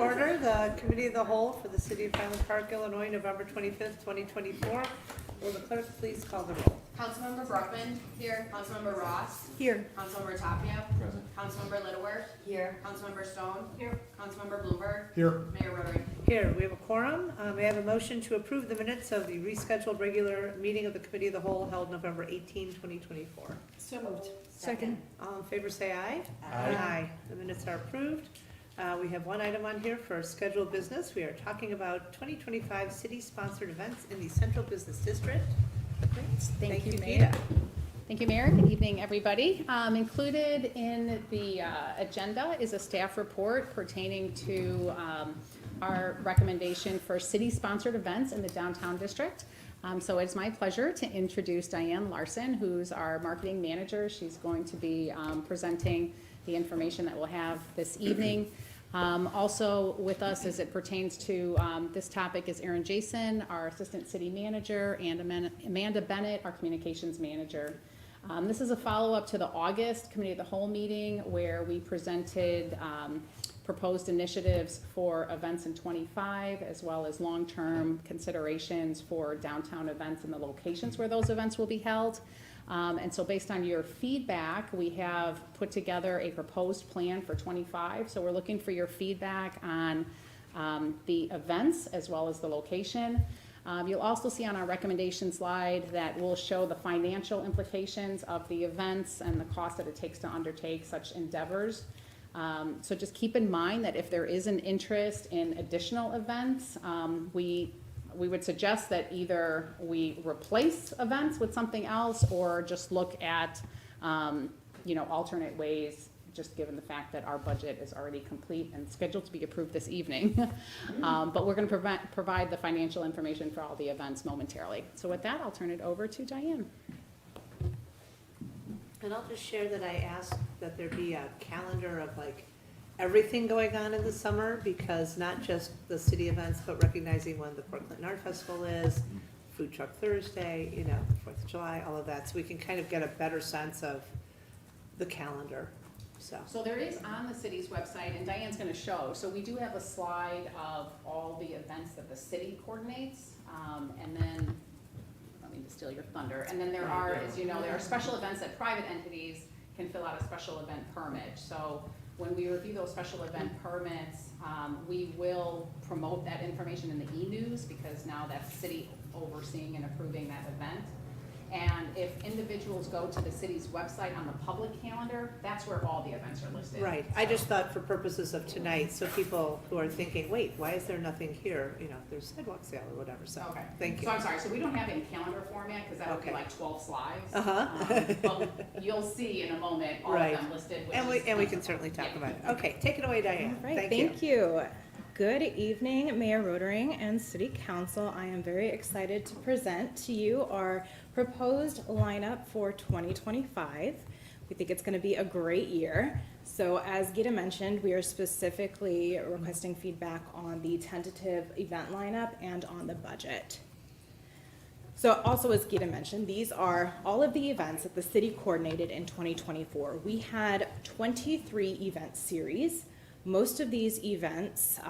order the Committee of the Whole for the City of Highland Park, Illinois, November 25th, 2024. Will the clerk please call the roll? Councilmember Brockman. Here. Councilmember Ross. Here. Councilmember Tapia. Present. Councilmember Littleworth. Here. Councilmember Stone. Here. Councilmember Bloomberg. Here. Mayor Rotary. Here, we have a quorum. May I have a motion to approve the minutes of the rescheduled regular meeting of the Committee of the Whole held November 18, 2024? So moved. Second. All in favor say aye. Aye. The minutes are approved. We have one item on here for scheduled business. We are talking about 2025 city-sponsored events in the Central Business District. Thank you, Mayor. Mayor. Thank you, Mayor. Good evening, everybody. Included in the agenda is a staff report pertaining to our recommendation for city-sponsored events in the downtown district. So it's my pleasure to introduce Diane Larson, who's our marketing manager. She's going to be presenting the information that we'll have this evening. Also with us as it pertains to this topic is Aaron Jason, our assistant city manager, and Amanda Bennett, our communications manager. This is a follow-up to the August Committee of the Whole meeting where we presented proposed initiatives for events in 25 as well as long-term considerations for downtown events and the locations where those events will be held. And so based on your feedback, we have put together a proposed plan for 25. So we're looking for your feedback on the events as well as the location. You'll also see on our recommendation slide that will show the financial implications of the events and the cost that it takes to undertake such endeavors. So just keep in mind that if there is an interest in additional events, we would suggest that either we replace events with something else or just look at, alternate ways, just given the fact that our budget is already complete and scheduled to be approved this evening. But we're going to provide the financial information for all the events momentarily. So with that, I'll turn it over to Diane. And I'll just share that I asked that there be a calendar of everything going on in the summer, because not just the city events, but recognizing when the Port Clinton Art Festival is, Food Truck Thursday, 4th of July, all of that, so we can kind of get a better sense of the calendar, So there is on the city's website, and Diane's going to show, so we do have a slide of all the events that the city coordinates, and then, I don't mean to steal your thunder, and then there are, as you know, there are special events that private entities can fill out a special event permit. So when we review those special event permits, we will promote that information in the e-news, because now that's city overseeing and approving that event. And if individuals go to the city's website on the public calendar, that's where all the events are listed. right? I just thought for purposes of tonight, so people who are thinking, wait, why is there nothing here, there's sidewalk sale or whatever, so, Okay. thank you. So I'm sorry, so we don't have it in calendar format, because that would be Okay. like 12 slides. Uh-huh. But you'll see in a moment all Right. of them listed. And we can certainly talk Yeah. about it. Okay, take it away, Diane. All right, Thank you. thank you. Good evening, Mayor Rotering and City Council. I am very excited to present to you our proposed lineup for 2025. We think it's going to be a great year. So as Gita mentioned, we are specifically requesting feedback on the tentative event lineup and on the budget. So also, as Gita mentioned, these are all of the events that the city coordinated in 2024. We had 23 event series. Most of these events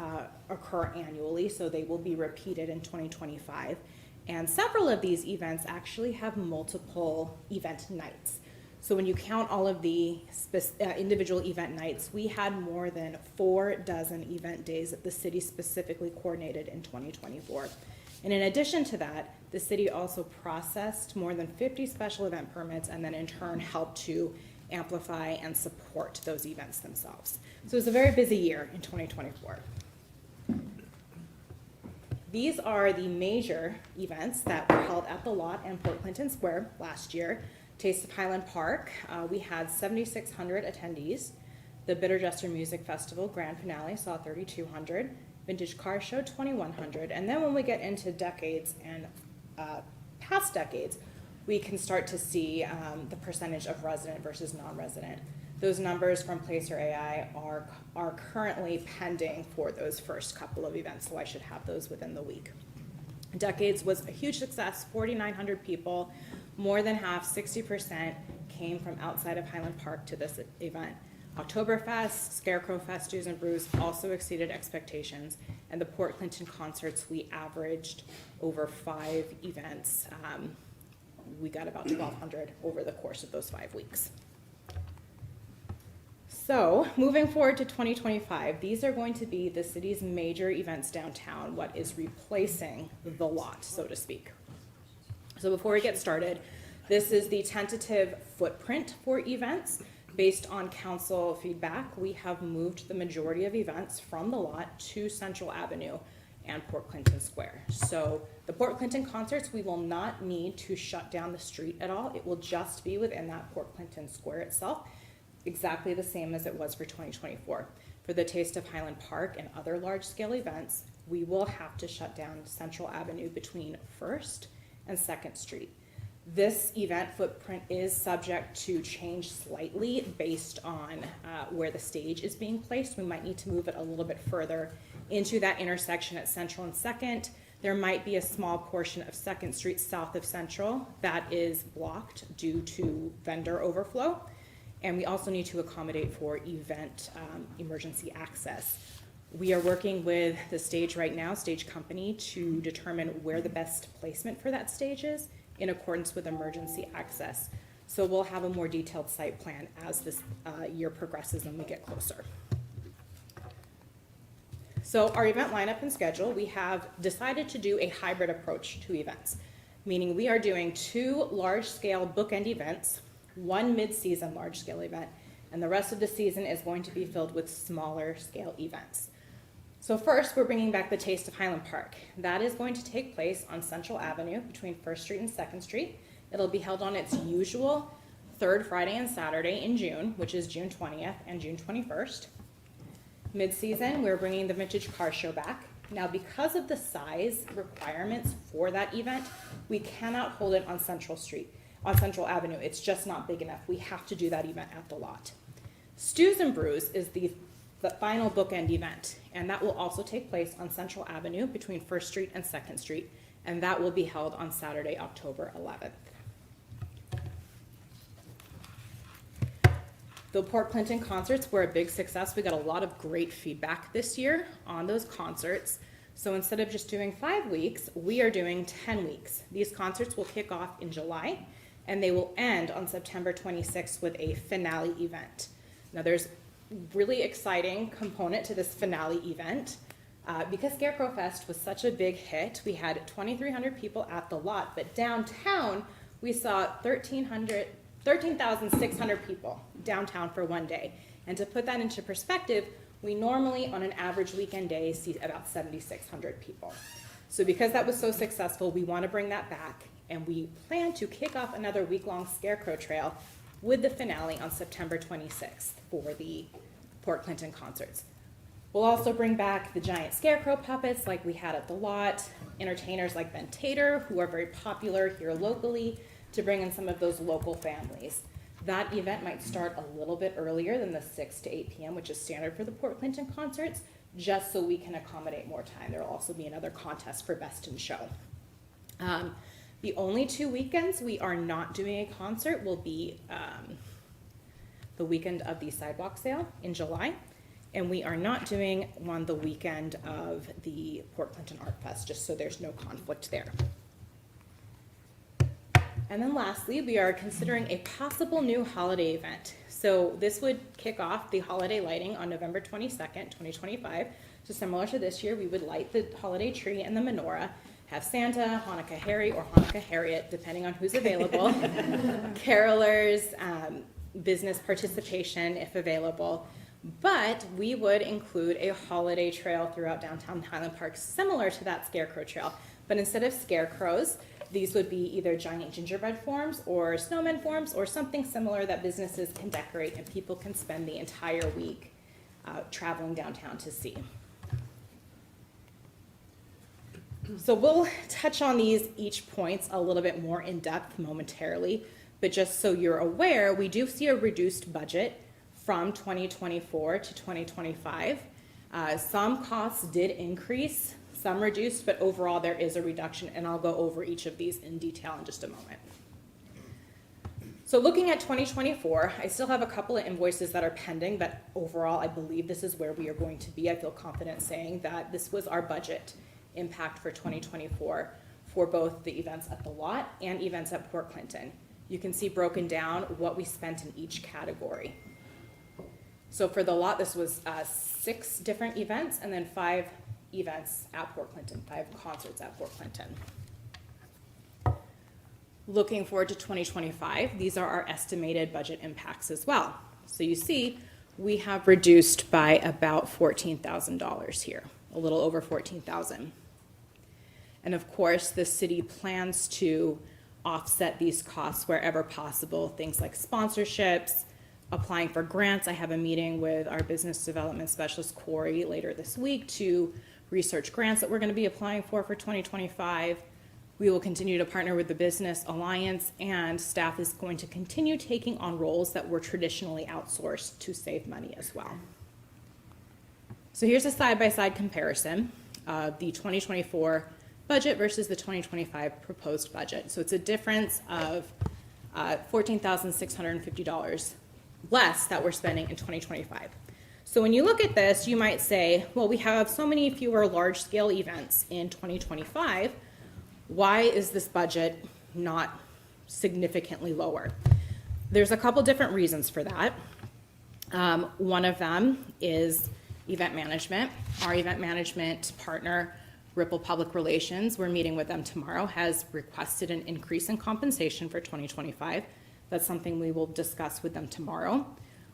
occur annually, so they will be repeated in 2025. And several of these events actually have multiple event nights. So when you count all of the individual event nights, we had more than 4 dozen event days that the city specifically coordinated in 2024. And in addition to that, the city also processed more than 50 special event permits and then in turn helped to amplify and support those events themselves. So it was a very busy year in 2024. These are the major events that were held at the Lot and Port Clinton Square last year. Taste of Highland Park, we had 7,600 attendees. The Bitter Jester Music Festival grand finale saw 3,200. Vintage Car Show, 2,100. And then when we get into decades and past decades, we can start to see the percentage of resident versus non-resident. Those numbers from Placer AI are currently pending for those first couple of events, so I should have those within the week. Decades was a huge success, 4,900 people. More than half, 60%, came from outside of Highland Park to this event. Oktoberfest, Scarecrow Fest, Stews and Brews also exceeded expectations, and the Port Clinton concerts, we averaged over 5 events. We got about 1,200 over the course of those 5 weeks. So, moving forward to 2025, these are going to be the city's major events downtown, what is replacing the lot, so to speak. So before we get started, this is the tentative footprint for events. Based on council feedback, we have moved the majority of events from the lot to Central Avenue and Port Clinton Square. So the Port Clinton concerts, we will not need to shut down the street at all. It will just be within that Port Clinton Square itself, exactly the same as it was for 2024. For the Taste of Highland Park and other large-scale events, we will have to shut down Central Avenue between 1st and 2nd Street. This event footprint is subject to change slightly based on where the stage is being placed. We might need to move it a little bit further into that intersection at Central and 2nd. There might be a small portion of 2nd Street south of Central that is blocked due to vendor overflow. And we also need to accommodate for event emergency access. We are working with the stage right now, stage company, to determine where the best placement for that stage is in accordance with emergency access. So we'll have a more detailed site plan as this year progresses and we get closer. So our event lineup and schedule, we have decided to do a hybrid approach to events, meaning we are doing 2 large-scale bookend events, 1 mid-season large-scale event, and the rest of the season is going to be filled with smaller scale events. So first, we're bringing back the Taste of Highland Park. That is going to take place on Central Avenue between 1st Street and 2nd Street. It'll be held on its usual 3rd Friday and Saturday in June, which is June 20th and June 21st. Mid-season, we're bringing the Vintage Car Show back. Now, because of the size requirements for that event, we cannot hold it on Central Avenue. It's just not big enough. We have to do that event at the lot. Stews and Brews is the final bookend event, and that will also take place on Central Avenue between 1st Street and 2nd Street, and that will be held on Saturday, October 11th. The Port Clinton concerts were a big success. We got a lot of great feedback this year on those concerts. So instead of just doing 5 weeks, we are doing 10 weeks. These concerts will kick off in July, and they will end on September 26th with a finale event. Now there's really exciting component to this finale event. Because Scarecrow Fest was such a big hit, we had 2,300 people at the lot, but downtown we saw 13,600 people downtown for one day. And to put that into perspective, we normally on an average weekend day see about 7,600 people. So because that was so successful, we want to bring that back, and we plan to kick off another week-long Scarecrow Trail with the finale on September 26th for the Port Clinton concerts. We'll also bring back the giant scarecrow puppets like we had at the lot, entertainers like Ben Tater, who are very popular here locally, to bring in some of those local families. That event might start a little bit earlier than the 6 to 8 p.m., which is standard for the Port Clinton concerts, just so we can accommodate more time. There will also be another contest for Best in Show. The only 2 weekends we are not doing a concert will be the weekend of the sidewalk sale in July, and we are not doing one the weekend of the Port Clinton Art Fest, just so there's no conflict there. And then lastly, we are considering a possible new holiday event. So this would kick off the holiday lighting on November 22nd, 2025. So similar to this year, we would light the holiday tree and the menorah, have Santa, Hanukkah Harry, or Hanukkah Harriet, depending on who's available, carolers, business participation if available. But we would include a holiday trail throughout downtown Highland Park, similar to that Scarecrow Trail. But instead of scarecrows, these would be either giant gingerbread forms or snowman forms or something similar that businesses can decorate and people can spend the entire week traveling downtown to see. So we'll touch on these each points a little bit more in depth momentarily, but just so you're aware, we do see a reduced budget from 2024 to 2025. Some costs did increase, some reduced, but overall there is a reduction, and I'll go over each of these in detail in just a moment. So looking at 2024, I still have a couple of invoices that are pending, but overall, I believe this is where we are going to be. I feel confident saying that this was our budget impact for 2024 for both the events at the lot and events at Port Clinton. You can see broken down what we spent in each category. So for the lot, this was 6 different events and then 5 events at Port Clinton, 5 concerts at Port Clinton. Looking forward to 2025, these are our estimated budget impacts as well. So you see, we have reduced by about $14,000 here, a little over $14,000. And of course, the city plans to offset these costs wherever possible, things like sponsorships, applying for grants. I have a meeting with our business development specialist, Corey, later this week to research grants that we're going to be applying for 2025. We will continue to partner with the Business Alliance, and staff is going to continue taking on roles that were traditionally outsourced to save money as well. So here's a side-by-side comparison of the 2024 budget versus the 2025 proposed budget. So it's a difference of $14,650 less that we're spending in 2025. So when you look at this, you might say, well, we have so many fewer large-scale events in 2025. Why is this budget not significantly lower? There's a couple different reasons for that. One of them is event management. Our event management partner, Ripple Public Relations, we're meeting with them tomorrow, has requested an increase in compensation for 2025. That's something we will discuss with them tomorrow.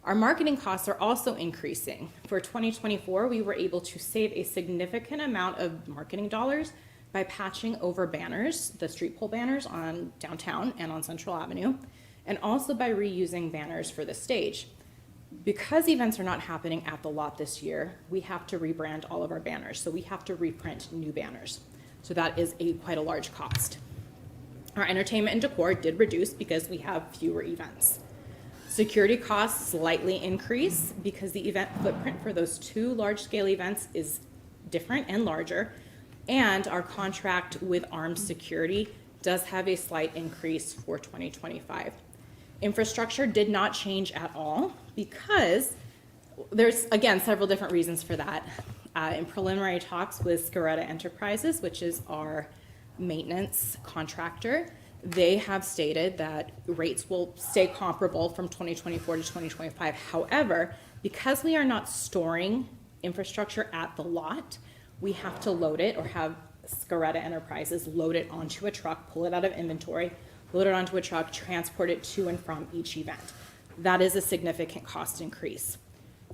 Our marketing costs are also increasing. For 2024, we were able to save a significant amount of marketing dollars by patching over banners, the street pole banners on downtown and on Central Avenue, and also by reusing banners for the stage. Because events are not happening at the lot this year, we have to rebrand all of our banners. So we have to reprint new banners. So that is quite a large cost. Our entertainment and decor did reduce because we have fewer events. Security costs slightly increase because the event footprint for those 2 large-scale events is different and larger. And our contract with Armed Security does have a slight increase for 2025. Infrastructure did not change at all because there's, again, several different reasons for that. In preliminary talks with Scaretta Enterprises, which is our maintenance contractor, they have stated that rates will stay comparable from 2024 to 2025. However, because we are not storing infrastructure at the lot, we have to load it or have Scaretta Enterprises load it onto a truck, pull it out of inventory, load it onto a truck, transport it to and from each event. That is a significant cost increase.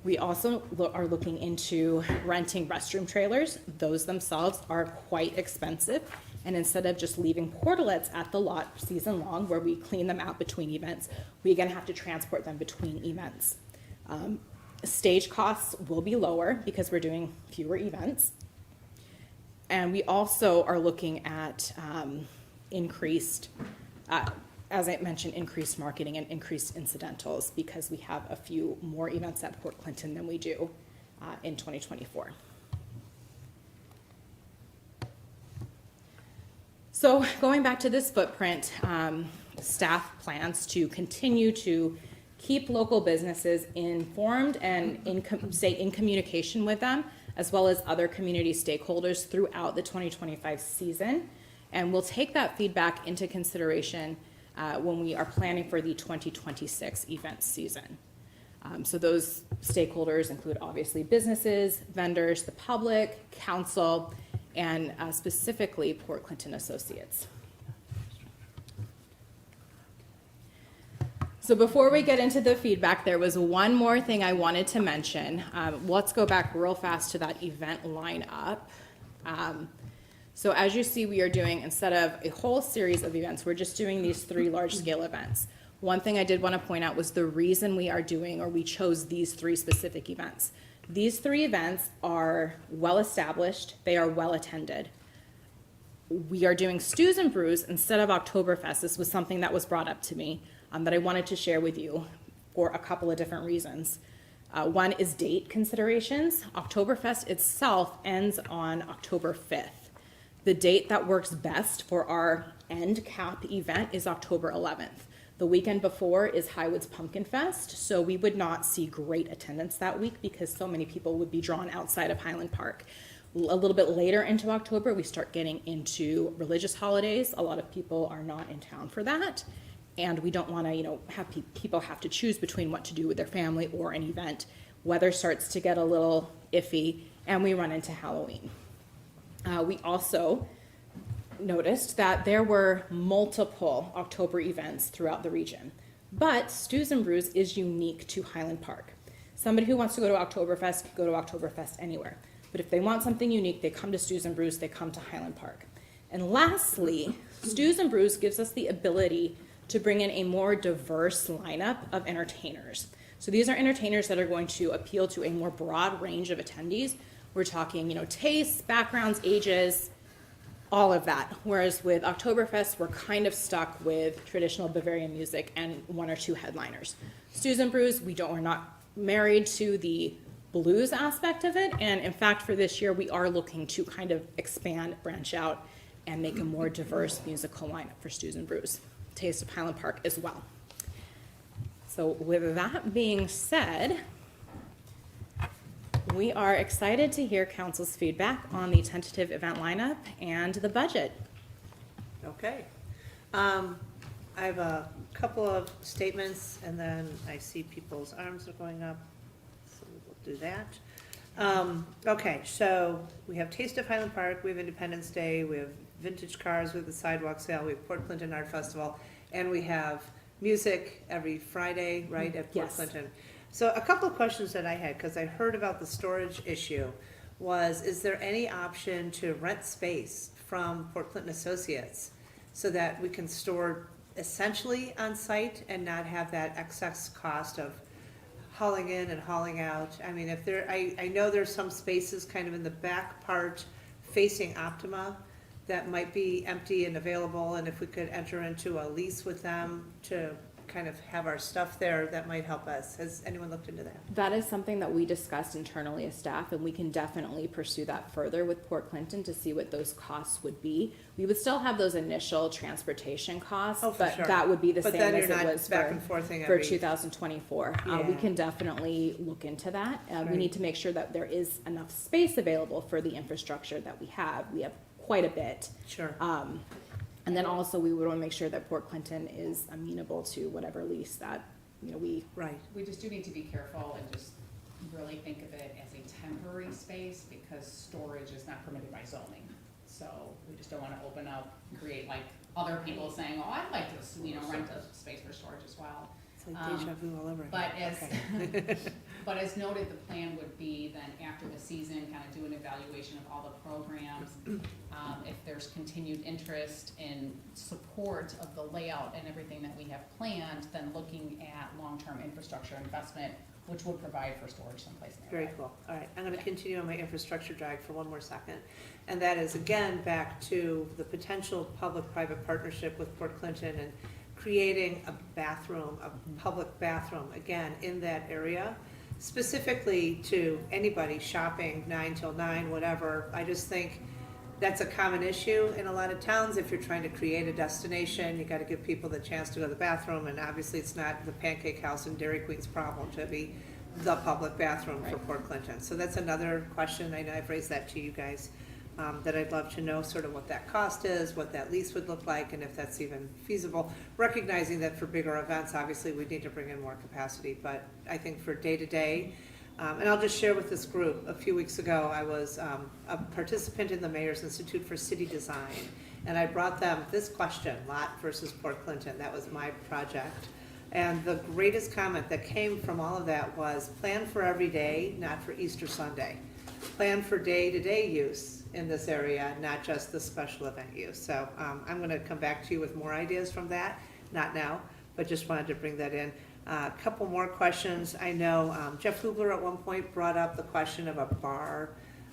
We also are looking into renting restroom trailers. Those themselves are quite expensive. And instead of just leaving portalets at the lot season long where we clean them out between events, we're gonna have to transport them between events. Stage costs will be lower because we're doing fewer events. And we also are looking at increased, as I mentioned, increased marketing and increased incidentals because we have a few more events at Port Clinton than we do in 2024. So going back to this footprint, staff plans to continue to keep local businesses informed and stay in communication with them, as well as other community stakeholders throughout the 2025 season. And we'll take that feedback into consideration when we are planning for the 2026 event season. So those stakeholders include obviously businesses, vendors, the public, council, and specifically Port Clinton Associates. So before we get into the feedback, there was one more thing I wanted to mention. Let's go back real fast to that event lineup. So as you see, we are doing, instead of a whole series of events, we're just doing these 3 large-scale events. One thing I did want to point out was the reason we are doing, or we chose these 3 specific events. These 3 events are well-established, they are well-attended. We are doing Stews and Brews instead of Oktoberfest. This was something that was brought up to me that I wanted to share with you for a couple of different reasons. One is date considerations. Oktoberfest itself ends on October 5th. The date that works best for our end cap event is October 11th. The weekend before is Highwood's Pumpkin Fest, so we would not see great attendance that week because so many people would be drawn outside of Highland Park. A little bit later into October, we start getting into religious holidays. A lot of people are not in town for that, and we don't want to, have people have to choose between what to do with their family or an event. Weather starts to get a little iffy, and we run into Halloween. We also noticed that there were multiple October events throughout the region, but Stews and Brews is unique to Highland Park. Somebody who wants to go to Oktoberfest can go to Oktoberfest anywhere, but if they want something unique, they come to Stews and Brews, they come to Highland Park. And lastly, Stews and Brews gives us the ability to bring in a more diverse lineup of entertainers. So these are entertainers that are going to appeal to a more broad range of attendees. We're talking, tastes, backgrounds, ages, all of that. Whereas with Oktoberfest, we're kind of stuck with traditional Bavarian music and one or two headliners. Stews and Brews, we're not married to the blues aspect of it. And in fact, for this year, we are looking to kind of expand, branch out, and make a more diverse musical lineup for Stews and Brews. Taste of Highland Park as well. So with that being said, we are excited to hear council's feedback on the tentative event lineup and the budget. Okay. I have a couple of statements, and then I see people's arms are going up, so we'll do that. Okay, so we have Taste of Highland Park, we have Independence Day, we have vintage cars, we have the sidewalk sale, we have Port Clinton Art Festival, and we have music every Friday, right, at Port Yes. Clinton. So a couple of questions that I had, because I heard about the storage issue, is there any option to rent space from Port Clinton Associates so that we can store essentially on site and not have that excess cost of hauling in and hauling out? I mean, I know there's some spaces kind of in the back part facing Optima that might be empty and available, and if we could enter into a lease with them to kind of have our stuff there, that might help us. Has anyone looked into that? That is something that we discussed internally as staff, and we can definitely pursue that further with Port Clinton to see what those costs would be. We would still have those initial transportation costs, Oh, for but sure. that would be the But same then as you're it not was back and forthing for every- 2024. We Yeah. can definitely look into that. We Right. need to make sure that there is enough space available for the infrastructure that we have. We have quite a bit. Sure. And then also we would want to make sure that Port Clinton is amenable to whatever lease that, we Right. We just do need to be careful and just really think of it as a temporary space because storage is not permitted by zoning. So we just don't want to open up, create like other people saying, oh, I'd like to, rent a space for storage as well. It's like deja vu all over again. But as, Okay. but as noted, the plan would be then after the season, kind of do an evaluation of all the programs. If there's continued interest in support of the layout and everything that we have planned, then looking at long-term infrastructure investment, which would provide for storage someplace nearby. Very cool. All right, I'm gonna continue on my infrastructure drag for one more second. And that is, again, back to the potential public-private partnership with Port Clinton and creating a bathroom, a public bathroom, again, in that area, specifically to anybody shopping 9 till 9, whatever. I just think that's a common issue in a lot of towns. If you're trying to create a destination, you gotta give people the chance to go to the bathroom, and obviously it's not the Pancake House and Dairy Queen's problem to be the public bathroom for Port Clinton. So that's another question, I know I've raised that to you guys, that I'd love to know sort of what that cost is, what that lease would look like, and if that's even feasible. Recognizing that for bigger events, obviously we need to bring in more capacity, but I think for day-to-day, and I'll just share with this group, a few weeks ago, I was a participant in the Mayor's Institute for City Design, and I brought them this question, lot versus Port Clinton. That was my project. And the greatest comment that came from all of that was, plan for every day, not for Easter Sunday. Plan for day-to-day use in this area, not just the special event use. So I'm gonna come back to you with more ideas from that, not now, but just wanted to bring that in. A couple more questions. I know Jeff Hubler at one point brought up the question of a bar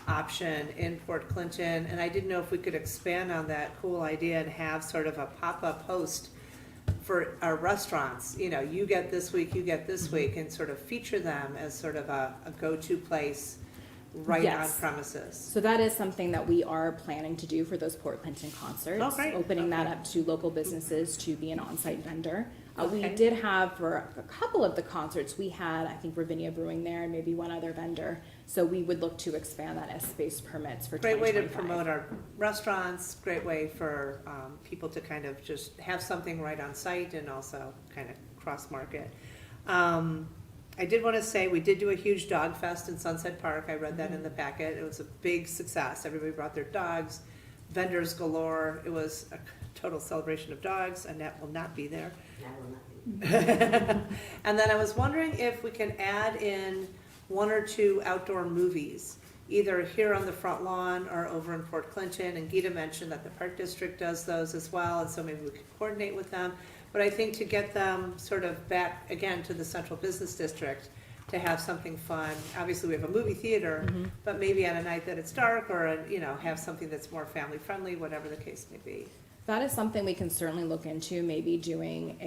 option in Port Clinton, and I didn't know if we could expand on that cool idea and have sort of a pop-up host for our restaurants. You get this week, you get this week, and sort of feature them as sort of a go-to place right Yes. on premises. So that is something that we are planning to do for those Port Clinton concerts. Oh, great. Opening that Okay. up to local businesses to be an on-site vendor. We Okay. did have, for a couple of the concerts, we had, I think, Ravinia Brewing there and maybe one other vendor. So we would look to expand that as space permits for Great way to 2025. promote our restaurants, great way for people to kind of just have something right on site and also kind of cross-market. I did want to say, we did do a huge dog fest in Sunset Park. I read that in the packet. It was a big success. Everybody brought their dogs, vendors galore. It was a total celebration of dogs. Annette will not be there. And then I was wondering if we can add in 1 or 2 outdoor movies, either here on the front lawn or over in Port Clinton. And Gita mentioned that the Park District does those as well, and so maybe we could coordinate with them. But I think to get them sort of back again to the Central Business District, to have something fun. Obviously, we have a movie theater, but maybe on a night that it's dark, or, have something that's more family-friendly, whatever the case may be. That is something we can certainly look into, maybe doing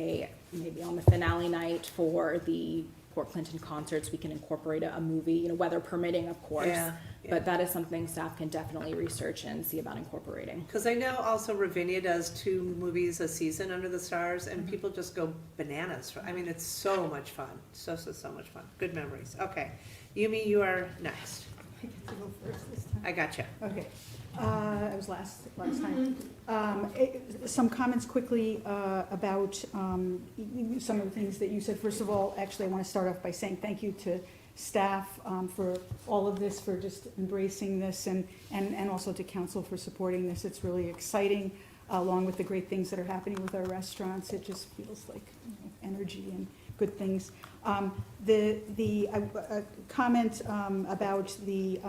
maybe on the finale night for the Port Clinton concerts, we can incorporate a movie, weather permitting, of course. Yeah. But that is something staff can definitely research and see about incorporating. Because I know also Ravinia does 2 movies a season under the stars, and people just go bananas. I mean, it's so much fun. So much fun. Good memories. Okay. Yumi, you are next. I get to go first this time. I gotcha. Okay. I was last time. Some comments quickly about some of the things that you said. First of all, actually, I want to start off by saying thank you to staff for all of this, for just embracing this, and also to council for supporting this. It's really exciting, along with the great things that are happening with our restaurants. It just feels like energy and good things. The comment about the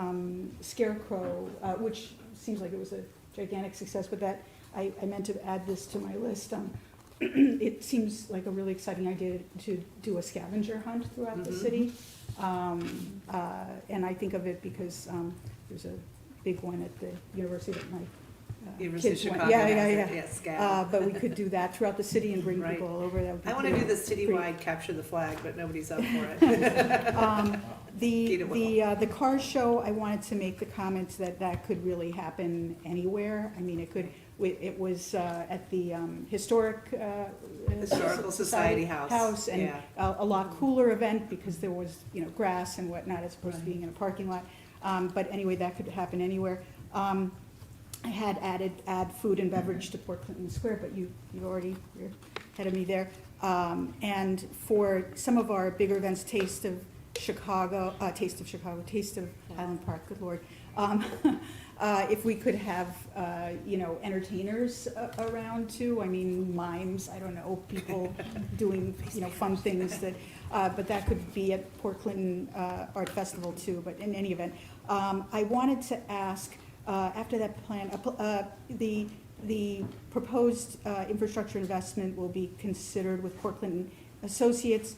scarecrow, which seems like it was a gigantic success, but that I meant to add this to my list. It seems like a really exciting idea to do a scavenger hunt throughout the city. And I think of it because there's a big one at the university that my University of kids went. Chicago Yeah. has it. Yes, Gab. But we could do that throughout the city and bring Right. people all over. That would be I want to do great. the citywide capture the flag, but nobody's up for it. The car show, I wanted to make the comment that could really happen anywhere. I mean, it was at the Historical Society House. And Yeah. a lot cooler event because there was, grass and whatnot as opposed to Right. being in a parking lot. But anyway, that could happen anywhere. I had add food and beverage to Port Clinton Square, but you're ahead of me there. And for some of our bigger events, Taste of Highland Park, good Lord. If we could have, entertainers around too, I mean, mimes, I don't know, people doing, fun things that, but that could be at Port Clinton Art Festival too, but in any event. I wanted to ask, after that plan, the proposed infrastructure investment will be considered with Port Clinton Associates.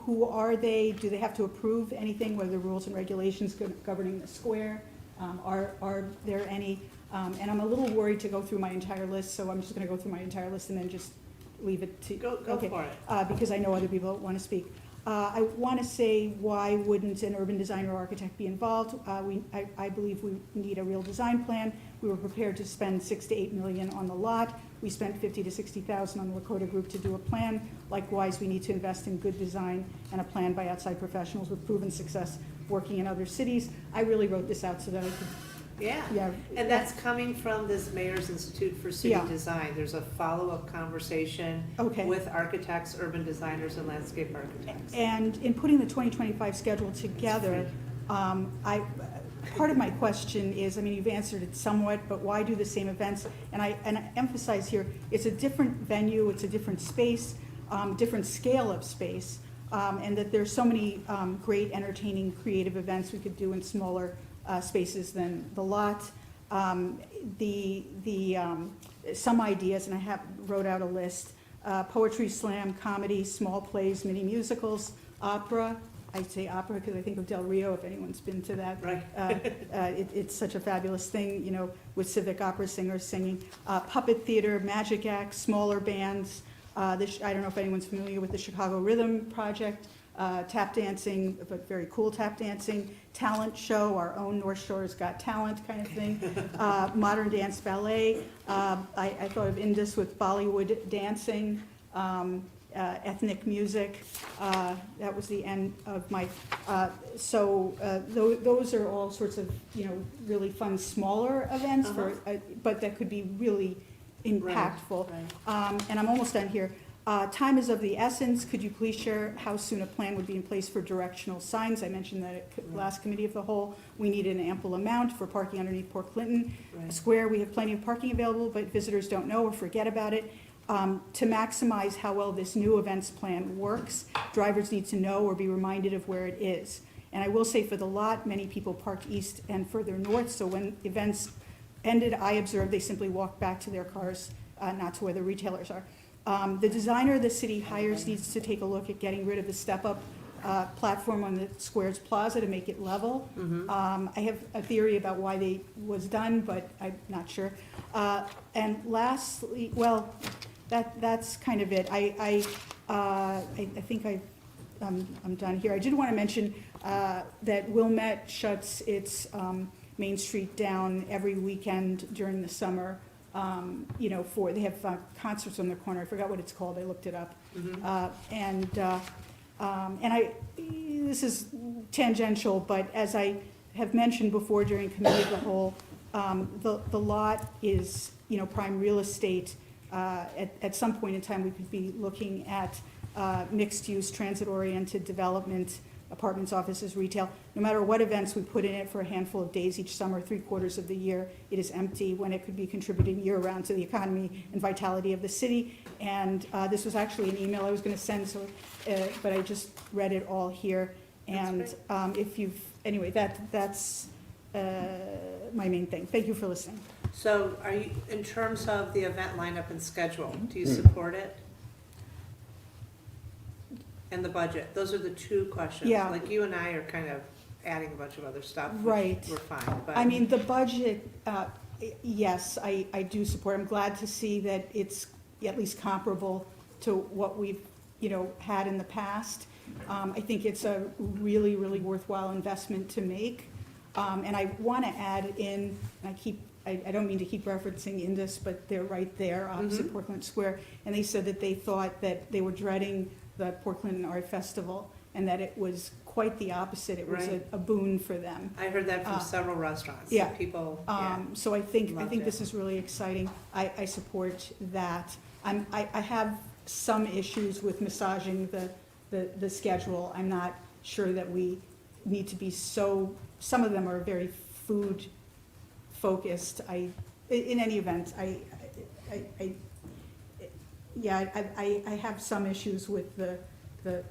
Who are they? Do they have to approve anything? What are the rules and regulations governing the square? Are there any? And I'm a little worried to go through my entire list, so I'm just going to go through my entire list and then just leave it to Go okay. for it. Because I know other people want to speak. I want to say, why wouldn't an urban designer or architect be involved? I believe we need a real design plan. We were prepared to spend $6 to $8 million on the lot. We spent $50,000 to $60,000 on the Lakota Group to do a plan. Likewise, we need to invest in good design and a plan by outside professionals with proven success working in other cities. I really wrote this out so that I could, Yeah. And that's coming from this Mayor's Institute for City Yeah. Design. There's a follow-up conversation Okay. with architects, urban designers, and landscape architects. And in putting the 2025 schedule together, part of my question is, I mean, you've answered it somewhat, but why do the same events? And I emphasize here, it's a different venue, it's a different space, different scale of space, and that there's so many great, entertaining, creative events we could do in smaller spaces than the lot. Some ideas, and I wrote out a list: poetry slam, comedy, small plays, mini musicals, opera. I say opera because I think of Del Rio, if anyone's been to that. Right. It's such a fabulous thing, with civic opera singers singing. Puppet theater, magic acts, smaller bands. I don't know if anyone's familiar with the Chicago Rhythm Project. Tap dancing, but very cool tap dancing. Talent show, our own North Shore's Got Talent kind of thing. Modern dance ballet. I thought of Indus with Bollywood dancing. ethnic music. That was the end of my, those are all sorts of, really fun, smaller events but that could be really impactful. Right. And I'm almost done here. Time is of the essence. Could you please share how soon a plan would be in place for directional signs? I mentioned that at last committee of the whole, we need an ample amount for parking underneath Port Clinton Right. Square. We have plenty of parking available, but visitors don't know or forget about it. To maximize how well this new events plan works, drivers need to know or be reminded of where it is. And I will say for the lot, many people park east and further north, so when events ended, I observed they simply walked back to their cars, not to where the retailers are. The designer the city hires needs to take a look at getting rid of the step-up platform on the Squares Plaza to make it level. I have a theory about why they was done, but I'm not sure. And lastly, well, that's kind of it. I think I'm done here. I did want to mention that Wilmette shuts its Main Street down every weekend during the summer. They have concerts on the corner. I forgot what it's called. I looked it up. This is tangential, but as I have mentioned before during committee of the whole, the lot is, prime real estate. At some point in time, we could be looking at mixed-use, transit-oriented development, apartments, offices, retail. No matter what events we put in it for a handful of days each summer, 3/4 of the year, it is empty when it could be contributing year-round to the economy and vitality of the city. And this was actually an email I was going to send, but I just read it all here. And that's my main thing. Thank you for listening. So are you, in terms of the event lineup and schedule, do you support it? And the budget, those are the two questions. Yeah. Like you and I are kind of adding a bunch of other stuff. Which Right. We're fine, but. I mean, the budget, yes, I do support. I'm glad to see that it's at least comparable to what we've, had in the past. I think it's a really, really worthwhile investment to make. And I want to add in, I don't mean to keep referencing Indus, but they're right there opposite Portland Square. And they said that they thought that they were dreading the Portland Art Festival and that it was quite the opposite. It was Right. a boon for them. I heard that from several restaurants. yeah. People, So I think Loved this it. is really exciting. I support that. I have some issues with massaging the schedule. I'm not sure that we need to be some of them are very food focused. In any event, I have some issues with the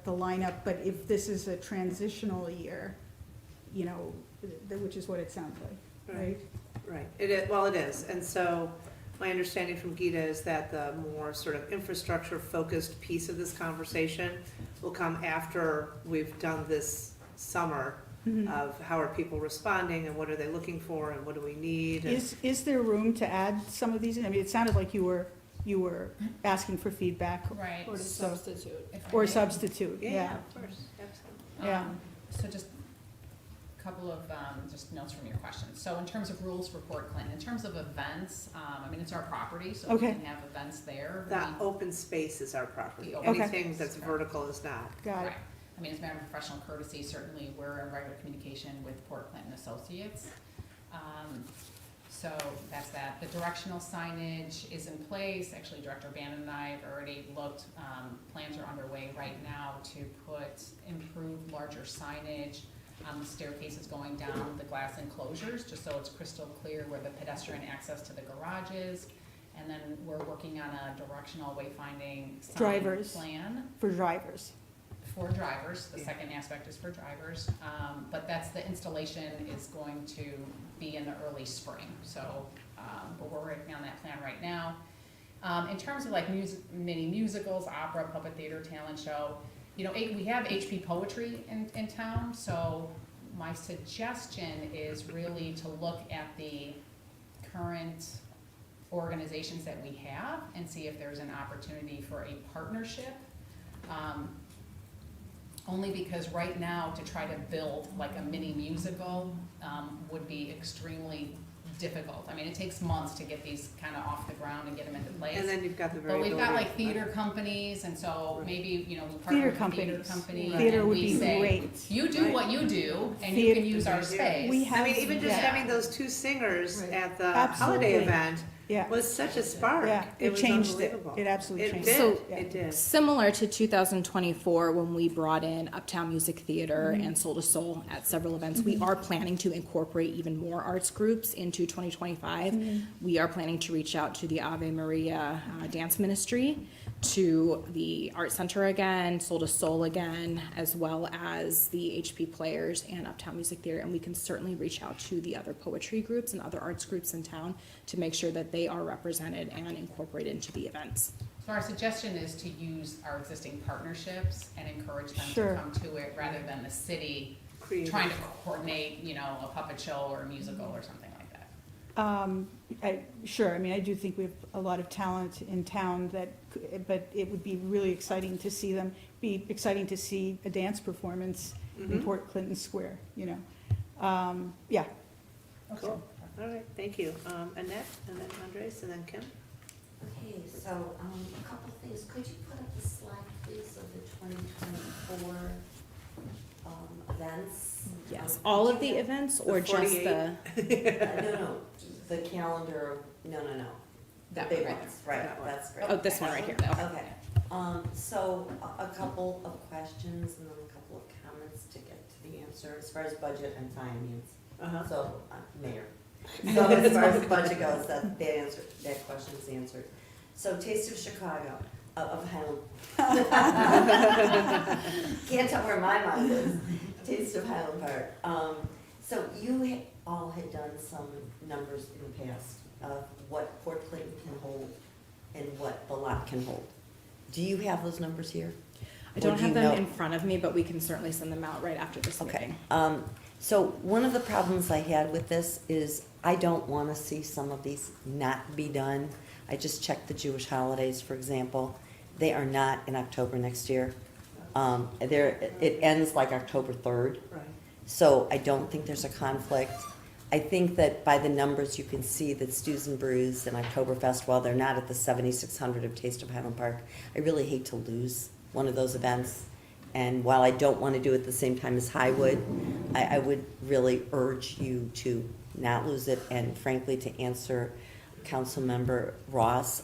lineup, but if this is a transitional year, which is what it sounds like, right? Right, it is, and so my understanding from Gita is that the more sort of infrastructure-focused piece of this conversation will come after we've done this summer of how are people responding and what are they looking for and what do we need. And Is there room to add some of these? I mean, it sounded like you were asking for feedback. Right. Or substitute. Or substitute, Yeah, yeah. of course, absolutely. Yeah. So just a couple of just notes from your questions. So in terms of rules for Port Clinton, in terms of events, it's our property, so we Okay. can have events there. That open space is our property. The open Anything space, that's right. vertical is not. Got it. Right. As a matter of professional courtesy, certainly we're in regular communication with Port Clinton Associates. So that's that. The directional signage is in place. Actually, Director Bannon and I have already looked. Plans are underway right now to put improved larger signage on the staircases going down the glass enclosures, just so it's crystal clear where the pedestrian access to the garage is. And then we're working on a directional wayfinding sign Drivers. plan. For drivers. For drivers, the second aspect is for drivers, but the installation is going to be in the early spring, so, but we're working on that plan right now. In terms of like mini musicals, opera, puppet theater, talent show, we have HP Poetry in town, so my suggestion is really to look at the current organizations that we have and see if there's an opportunity for a partnership. Only because right now, to try to build like a mini musical would be extremely difficult. I mean, it takes months to get these kind of off the ground and get them into place. And then you've got the But variability. we've got like theater companies, and so maybe, we partner Theater with a theater companies. company. Theater and would we be say, great. You do Right. what you do, and you Theater- can use our Yeah. space. We have. I mean, even just yeah. having those two singers Right. at the Absolutely. holiday event Yeah, was such a spark. yeah, it was changed it, unbelievable. it absolutely It changed. did, So- it did. Similar to 2024, when we brought in Uptown Music Theater and Soul to Soul at several events, we are planning to incorporate even more arts groups into 2025. We are planning to reach out to the Ave Maria Dance Ministry, to the Art Center again, Soul to Soul again, as well as the HP Players and Uptown Music Theater. And we can certainly reach out to the other poetry groups and other arts groups in town to make sure that they are represented and incorporated into the events. So our suggestion is to use our existing partnerships and encourage them Sure. to come to it, rather than the city Creative. trying to coordinate, a puppet show or a musical or something like that. Sure, I mean, I do think we have a lot of talent in town but it would be really exciting to see them, be exciting to see a dance performance in Mhm. Port Clinton Square, Yeah. Cool. All right, thank you. Annette, and then Andres, and then Kim? Okay, so, a couple things, could you put up the slide, please, of the 2024, events? Yes, all of the events or The just 48? No, the calendar, no, That big one right ones, right, That one. that's great. Oh, this one right here. Okay, so a couple of questions and then a couple of comments to get to the answer, as far as budget and finance. Uh-huh. So, Mayor, so as far as the budget goes, that question's answered. So Taste of Chicago, of Highland. Can't tell where my mind is. Taste of Highland Park. So you all had done some numbers in the past of what Port Clinton can hold and what the lot can hold. Do you have those numbers here? I don't Or do have you them know- in front of me, but we can certainly send them out right after this Okay, meeting. so one of the problems I had with this is I don't wanna see some of these not be done. I just checked the Jewish holidays, for example. They are not in October next year. It ends like October 3rd, Right. so I don't think there's a conflict. I think that by the numbers, you can see that Stews and Brews and Oktoberfest, while they're not at the 7,600 of Taste of Highland Park, I really hate to lose one of those events. And while I don't want to do it at the same time as Highwood, I would really urge you to not lose it, and frankly, to answer Councilmember Ross,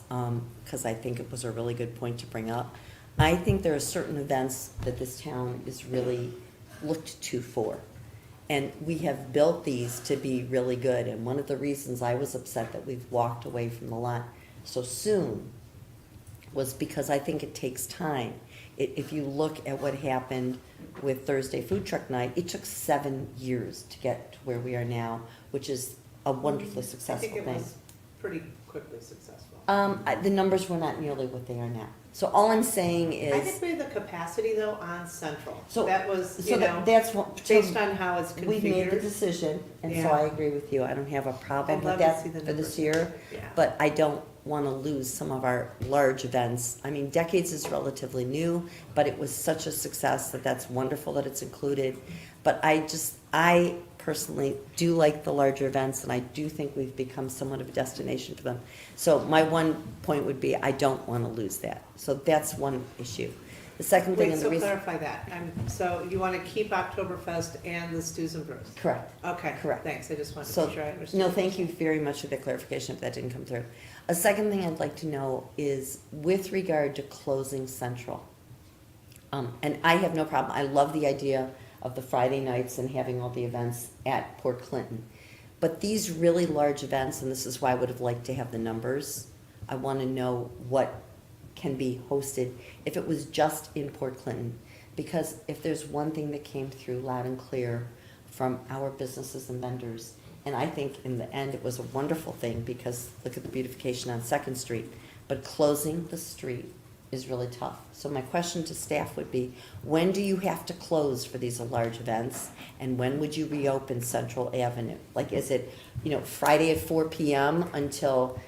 because I think it was a really good point to bring up. I think there are certain events that this town is really looked to for. And we have built these to be really good, and one of the reasons I was upset that we've walked away from the lot so soon was because I think it takes time. If you look at what happened with Thursday Food Truck Night, it took 7 years to get to where we are now, which is a wonderfully I successful think thing. it was pretty quickly successful. The numbers were not nearly what they are now. So all I'm saying I is, think we had the capacity though on Central. So- That was, so that's what, based on how it's we've made the configured. decision, and so Yeah. I agree with you. I don't have a problem I'd with love to that see the for this numbers. year. Yeah. But I don't want to lose some of our large events. I mean, Decades is relatively new, but it was such a success that that's wonderful that it's included. But I personally do like the larger events, and I do think we've become somewhat of a destination for them. So my one point would be, I don't want to lose that. So that's one issue. The second thing, Wait, and the so reason. clarify that. So you want to keep Oktoberfest and the Stews and Brews? Correct. Okay. Correct. Thanks, I just wanted to So, make sure I understood. no, thank you very much for the clarification if that didn't come through. A second thing I'd like to know is with regard to closing Central. And I have no problem, I love the idea of the Friday nights and having all the events at Port Clinton. But these really large events, and this is why I would have liked to have the numbers, I want to know what can be hosted if it was just in Port Clinton. Because if there's one thing that came through loud and clear from our businesses and vendors, and I think in the end it was a wonderful thing because look at the beautification on Second Street, but closing the street is really tough. So my question to staff would be, when do you have to close for these large events? And when would you reopen Central Avenue? Like, is it, Friday at 4 p.m. until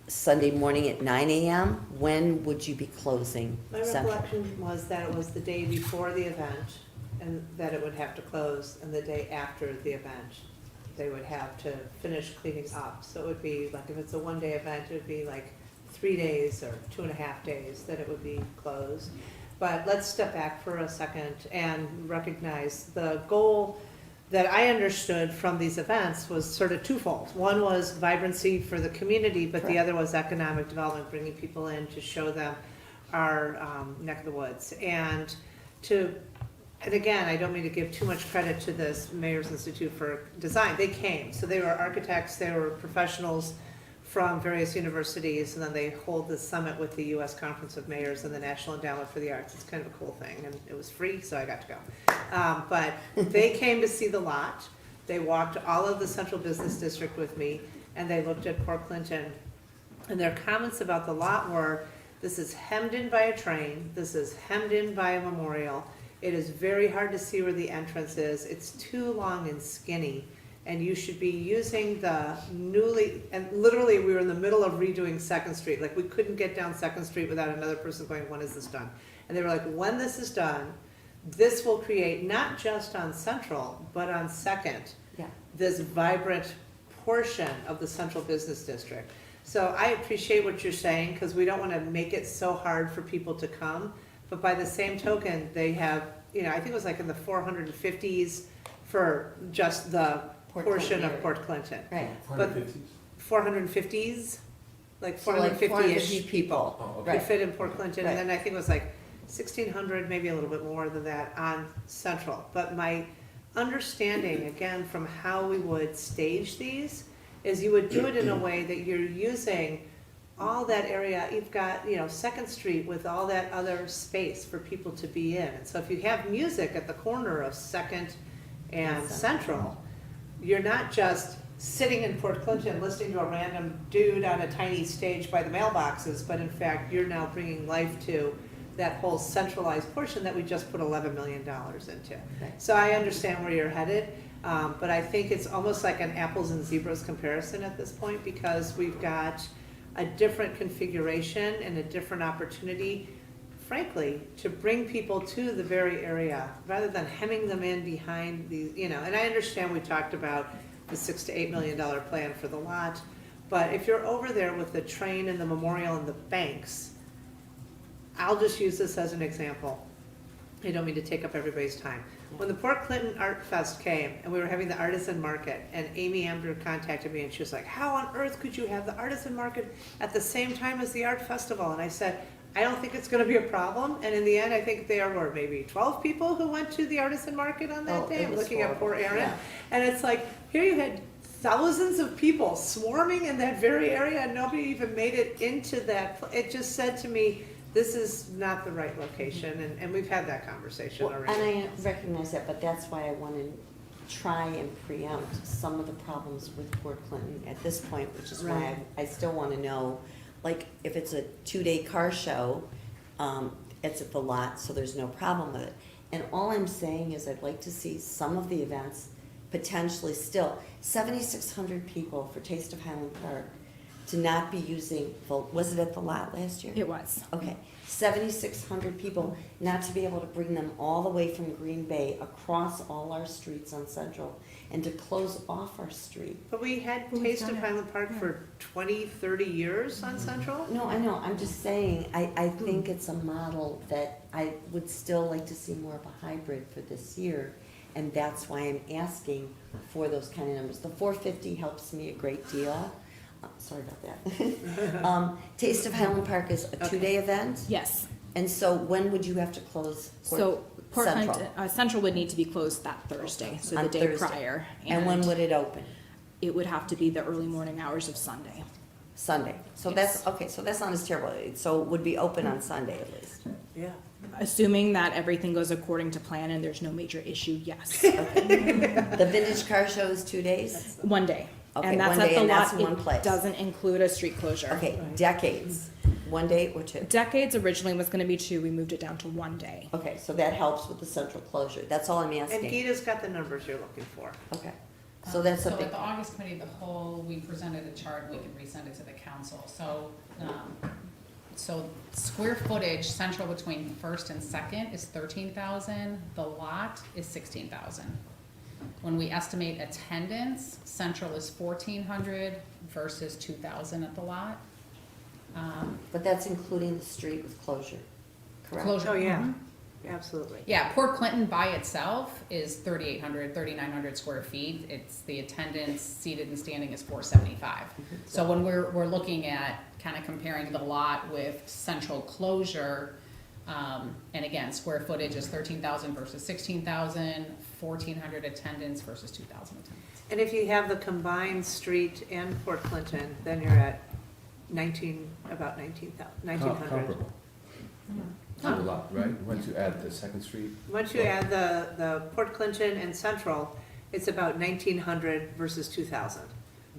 Sunday morning at 9 a.m.? When would you be closing My Central? recollection was that it was the day before the event and that it would have to close, and the day after the event, they would have to finish cleaning up. So it would be like, if it's a one-day event, it would be like 3 days or 2.5 days that it would be closed. But let's step back for a second and recognize the goal that I understood from these events was sort of twofold. One was vibrancy for the community, but the Correct. other was economic development, bringing people in to show them our neck of the woods. And again, I don't mean to give too much credit to this Mayor's Institute for Design. They came, so they were architects, they were professionals from various universities, and then they hold this summit with the U.S. Conference of Mayors and the National Endowment for the Arts. It's kind of a cool thing, and it was free, so I got to go. But they came to see the lot. They walked all of the Central Business District with me, and they looked at Port Clinton. And their comments about the lot were, this is hemmed in by a train, this is hemmed in by a memorial, it is very hard to see where the entrance is, it's too long and skinny, and you should be using the and literally we were in the middle of redoing Second Street, like we couldn't get down Second Street without another person going, when is this done? And they were like, when this is done, this will create, not just on Central, but on Second, Yeah. this vibrant portion of the Central Business District. So I appreciate what you're saying, because we don't want to make it so hard for people to come, but by the same token, they have, I think it was like in the 450s for just the Port portion Clinton of area. Port Clinton. Right. But 450s, like So like 450-ish 450 people Oh, could okay. Right. fit in Port Clinton, and Right. then I think it was like 1,600, maybe a little bit more than that on Central. But my understanding, again, from how we would stage these, is you would do it in a way that you're using all that area. You've got, Second Street with all that other space for people to be in. And so if you have music at the corner of Second and Central, you're not just sitting in Port Clinton listening to a random dude on a tiny stage by the mailboxes, but in fact, you're now bringing life to that whole centralized portion that we just put $11 million into. Right. So I understand where you're headed, but I think it's almost like an apples and zebras comparison at this point, because we've got a different configuration and a different opportunity, frankly, to bring people to the very area, rather than hemming them in behind the, and I understand we talked about the $6 to $8 million plan for the lot, but if you're over there with the train and the memorial and the banks, I'll just use this as an example. I don't mean to take up everybody's time. When the Port Clinton Art Fest came and we were having the artisan market, and Amy Amber contacted me and she was like, how on earth could you have the artisan market at the same time as the art festival? And I said, I don't think it's gonna be a problem. And in the end, I think there were maybe 12 people who went to the artisan market on that day. It I'm was looking at poor horrible. Erin. Yeah. And it's like, here you had thousands of people swarming in that very area, and nobody even made it into that. It just said to me, this is not the right location, and we've had that conversation Well, already. and I recognize that, but that's why I want to try and preempt some of the problems with Port Clinton at this point, which is why Right. I still want to know, like, if it's a 2-day car show, it's at the lot, so there's no problem with it. And all I'm saying is I'd like to see some of the events potentially still, 7,600 people for Taste of Highland Park, to not be using, was it at the lot last year? It was. Okay, 7,600 people, not to be able to bring them all the way from Green Bay across all our streets on Central and to close off our street. But we had But we've Taste done of it. Highland Park for 20, 30 years on Central. No, I know, I'm just saying, I think it's a model that I would still like to see more of a hybrid for this year. And that's why I'm asking for those kind of numbers. The 450 helps me a great deal. Sorry about that. Taste of Highland Park is a 2-day event, Yes. and so when would you have to close So Port Central? Clinton, Central would need to be closed that Thursday, so the On day Thursday. prior. And when would it open? It would have to be the early morning hours of Sunday. Sunday. So Yes. that's, okay, so that's not as terrible. So it would be open on Sunday at least. Yeah. Assuming that everything goes according to plan and there's no major issue, yes. The vintage car show is 2 days? One day. Okay, And that's one at day, the and that's lot. in one It place. doesn't include a street closure. Okay, decades, 1 day or 2? Decades originally was gonna be 2, we moved it down to 1 day. Okay, so that helps with the central closure. That's all I'm And asking. Gita's got the numbers you're looking for. Okay, so that's a So big, at the August committee, of the whole, we presented a chart, we can resend it to the council, so square footage central between First and Second is 13,000, the lot is 16,000. When we estimate attendance, Central is 1,400 versus 2,000 at the lot. But that's including the street with closure, correct? Closure. Oh, yeah, Mhm. absolutely. Yeah, Port Clinton by itself is 3,800, 3,900 square feet. It's, the attendance seated and standing is 475. So when we're looking at kind of comparing the lot with Central closure, and again, square footage is 13,000 versus 16,000, 1,400 attendance versus 2,000 attendance. And if you have the combined street and Port Clinton, then you're at about 1,900. Comparable. Huh. A lot, right? Once you add the Second Street. Once you add the Port Clinton and Central, it's about 1,900 versus 2,000.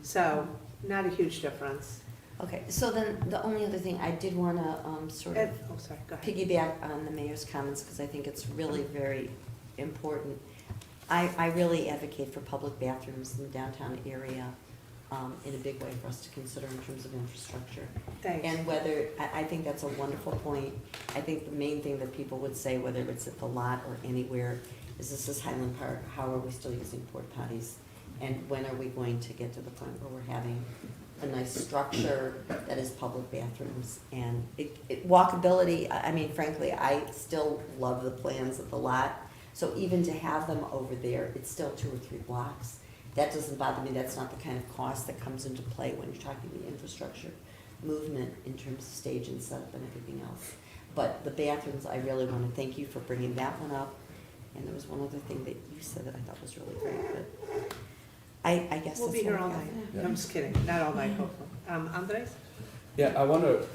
So not a huge difference. Okay, so then the only other thing, I did want to sort of Oh, sorry, go ahead. piggyback on the mayor's comments, because I think it's really very important. I really advocate for public bathrooms in the downtown area in a big way for us to consider in terms of infrastructure. Thanks. And whether, I think that's a wonderful point. I think the main thing that people would say, whether it's at the lot or anywhere, is this is Highland Park, how are we still using porta potties? And when are we going to get to the point where we're having a nice structure that is public bathrooms? And walkability, I mean, frankly, I still love the plans of the lot. So even to have them over there, it's still 2 or 3 blocks. That doesn't bother me, that's not the kind of cost that comes into play when you're talking the infrastructure movement in terms of stage and setup and everything else. But the bathrooms, I really want to thank you for bringing that one up. And there was one other thing that you said that I thought was really great, but I guess We'll that's be here what I all got. night. Yeah. I'm just kidding, not all night, hopefully. Andres? Yeah, I want to,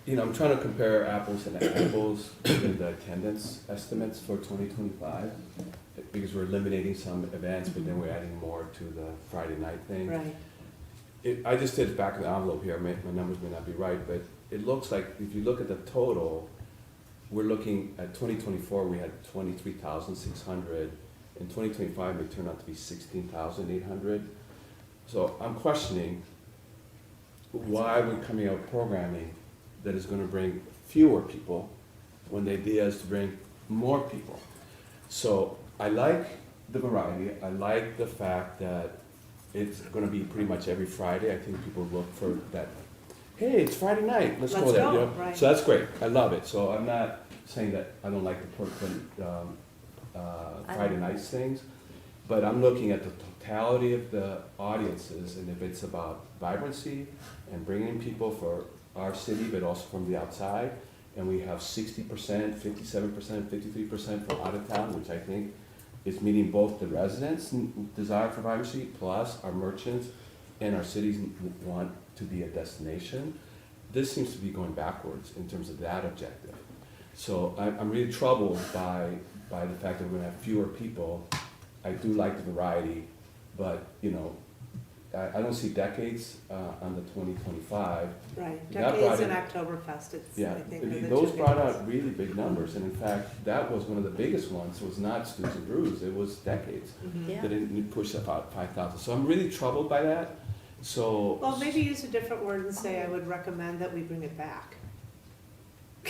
I'm trying to compare apples and apples with the attendance estimates for 2025, because we're eliminating some events, but then we're adding more to the Friday night thing. Right. I just did back of the envelope here, my numbers may not be right, but it looks like, if you look at the total, we're looking at 2024, we had 23,600. In 2025, it turned out to be 16,800. So I'm questioning why we're coming out with programming that is gonna bring fewer people when the idea is to bring more people. So I like the variety, I like the fact that it's gonna be pretty much every Friday. I think people look for that, hey, it's Friday night, let's go Let's there, go, you know? right. So that's great, I love it. So I'm not saying that I don't like the Portland Friday nights things, but I'm looking at the totality of the audiences, and if it's about vibrancy and bringing people for our city, but also from the outside, and we have 60%, 57%, 53% from out of town, which I think is meeting both the residents' desire for vibrancy, plus our merchants and our cities want to be a destination. This seems to be going backwards in terms of that objective. So I'm really troubled by the fact that we're gonna have fewer people. I do like the variety, but, I don't see decades on the 2025. Right, That Decades brought and in- Oktoberfest, it's, Yeah, I think, are the those two brought big ones. out really big numbers, and in fact, that was one of the biggest ones. It was not Stews and Brews, it was Decades. Mhm. Yeah. That didn't push about 5,000. So I'm really troubled by that, so. Well, maybe use a different word and say, I would recommend that we bring it back.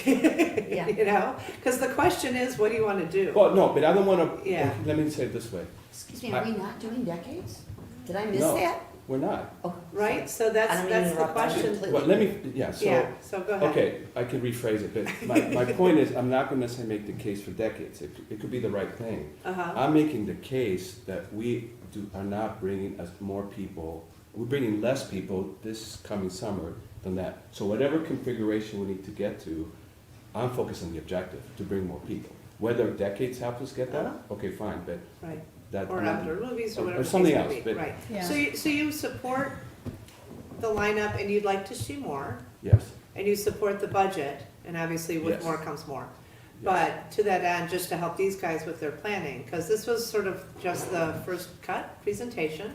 Yeah. You know, because the question is, what do you want to do? Well, no, but I don't wanna, Yeah. let me say it this way. Excuse me, are we not doing decades? Did I miss No. that? We're not. Oh, Right, so I that's, don't mean that's to the interrupt you question. completely. Well, let me, yeah, so. Yeah, so go ahead. Okay, I can rephrase it, but my point is, I'm not gonna necessarily make the case for decades. It could be the right thing. Uh-huh, I'm making the case that we are not bringing as more people, we're bringing less people this coming summer than that. So whatever configuration we need to get to, I'm focused on the objective, to bring more people. Whether decades help us get that, Uh-huh. okay, fine, but right, that. or outdoor movies, or or whatever the something case else, may be, but- right. Yeah. So you support the lineup and you'd like to see more, Yes, and you support the budget, and obviously with Yes. more comes more. yes. But to that end, just to help these guys with their planning, because this was sort of just the first cut presentation.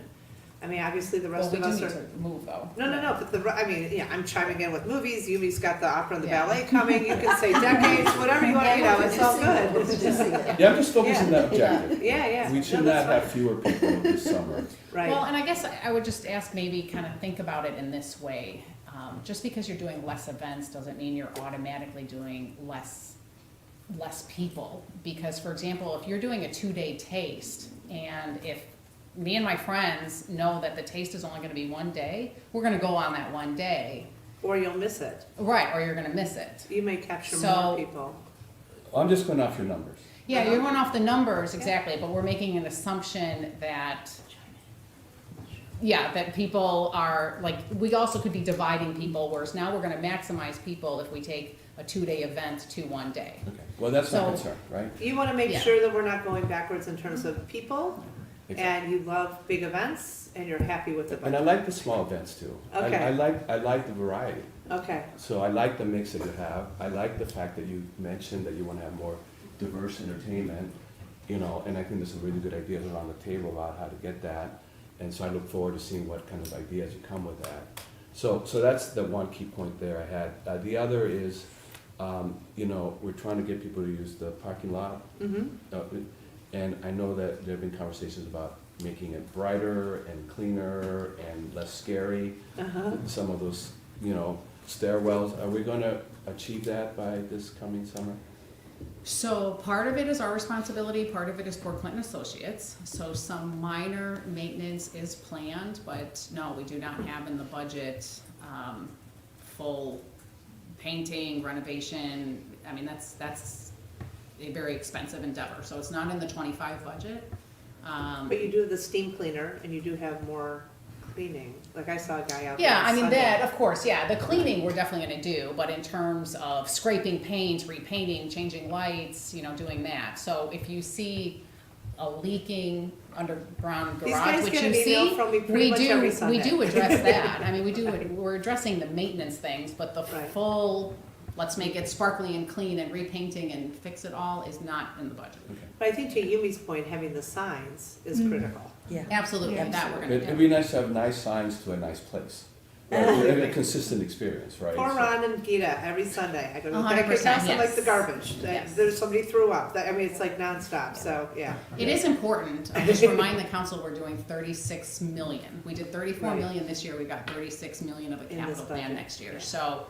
I mean, obviously the Well, rest we of do us need are. to move though. No, but I'm chiming in with movies, Yumi's got the opera and the Yeah. ballet coming, you can say decades, whatever you want, it's all good. Yeah, I'm just focused on that objective. Yeah. We No, should that's not have fine. fewer people this summer. Well, Right, and I guess I would just ask, maybe kind of think about it in this way. Just because you're doing less events doesn't mean you're automatically doing less people. Because, for example, if you're doing a 2-day taste, And if me and my friends know that the taste is only gonna be one day, we're gonna go on that one day. Or you'll miss it. Right, or you're gonna miss it. You may capture So- more people. I'm just going off your numbers. Yeah, you're going off the numbers, exactly, but we're making an assumption that, yeah, that people are, like, we also could be dividing people, whereas now we're gonna maximize people if we take a 2-day event to 1 day. Okay, well, that's my So- concern, right? You wanna make Yeah. sure that we're not going backwards in terms of people, Exactly. and you love big events, and you're happy with the And I budget. like the small events too. Okay. I like the variety. Okay, So I like the mix that you have. I like the fact that you mentioned that you want to have more diverse entertainment, you know, and I think there's some really good ideas around the table about how to get that. And so I look forward to seeing what kind of ideas you come with that. So that's the one key point there I had. The other is, you know, we're trying to get people to use the parking lot. And I know that there have been conversations about making it brighter and cleaner and less scary. Some of those, you know, stairwells, are we gonna achieve that by this coming summer? So part of it is our responsibility, part of it is Port Clinton Associates. So some minor maintenance is planned, but no, we do not have in the budget, full painting, renovation. I mean, that's a very expensive endeavor, so it's not in the 25 budget. but you do the steam cleaner, and you do have more cleaning, like I saw a guy out there Yeah, on I mean, Sunday. that, of course, yeah, the cleaning we're definitely gonna do, but in terms of scraping paint, repainting, changing lights, you know, doing that. So if you see a leaking underground These garage, guys which get you an email see, from me pretty we much do, every we Sunday. do address that. I mean, we're addressing the maintenance things, but the Right. full, let's make it sparkly and clean and repainting and fix it all is not in the budget. But I think to Yumi's point, having the signs is critical. Yeah. Absolutely, Yeah. that we're gonna It'd do. be nice to have nice signs to a nice place. And a consistent experience, right? Or So- Ron and Gita every Sunday. I go to the 100%, pancake house and like yes. the garbage. Yes. There's somebody threw up. I mean, it's like nonstop, so, yeah. It is important. I'll just remind the council, we're doing 36 million. We did 34 Right. million this year, we got 36 million of a In this capital plan budget, next year. yeah. So,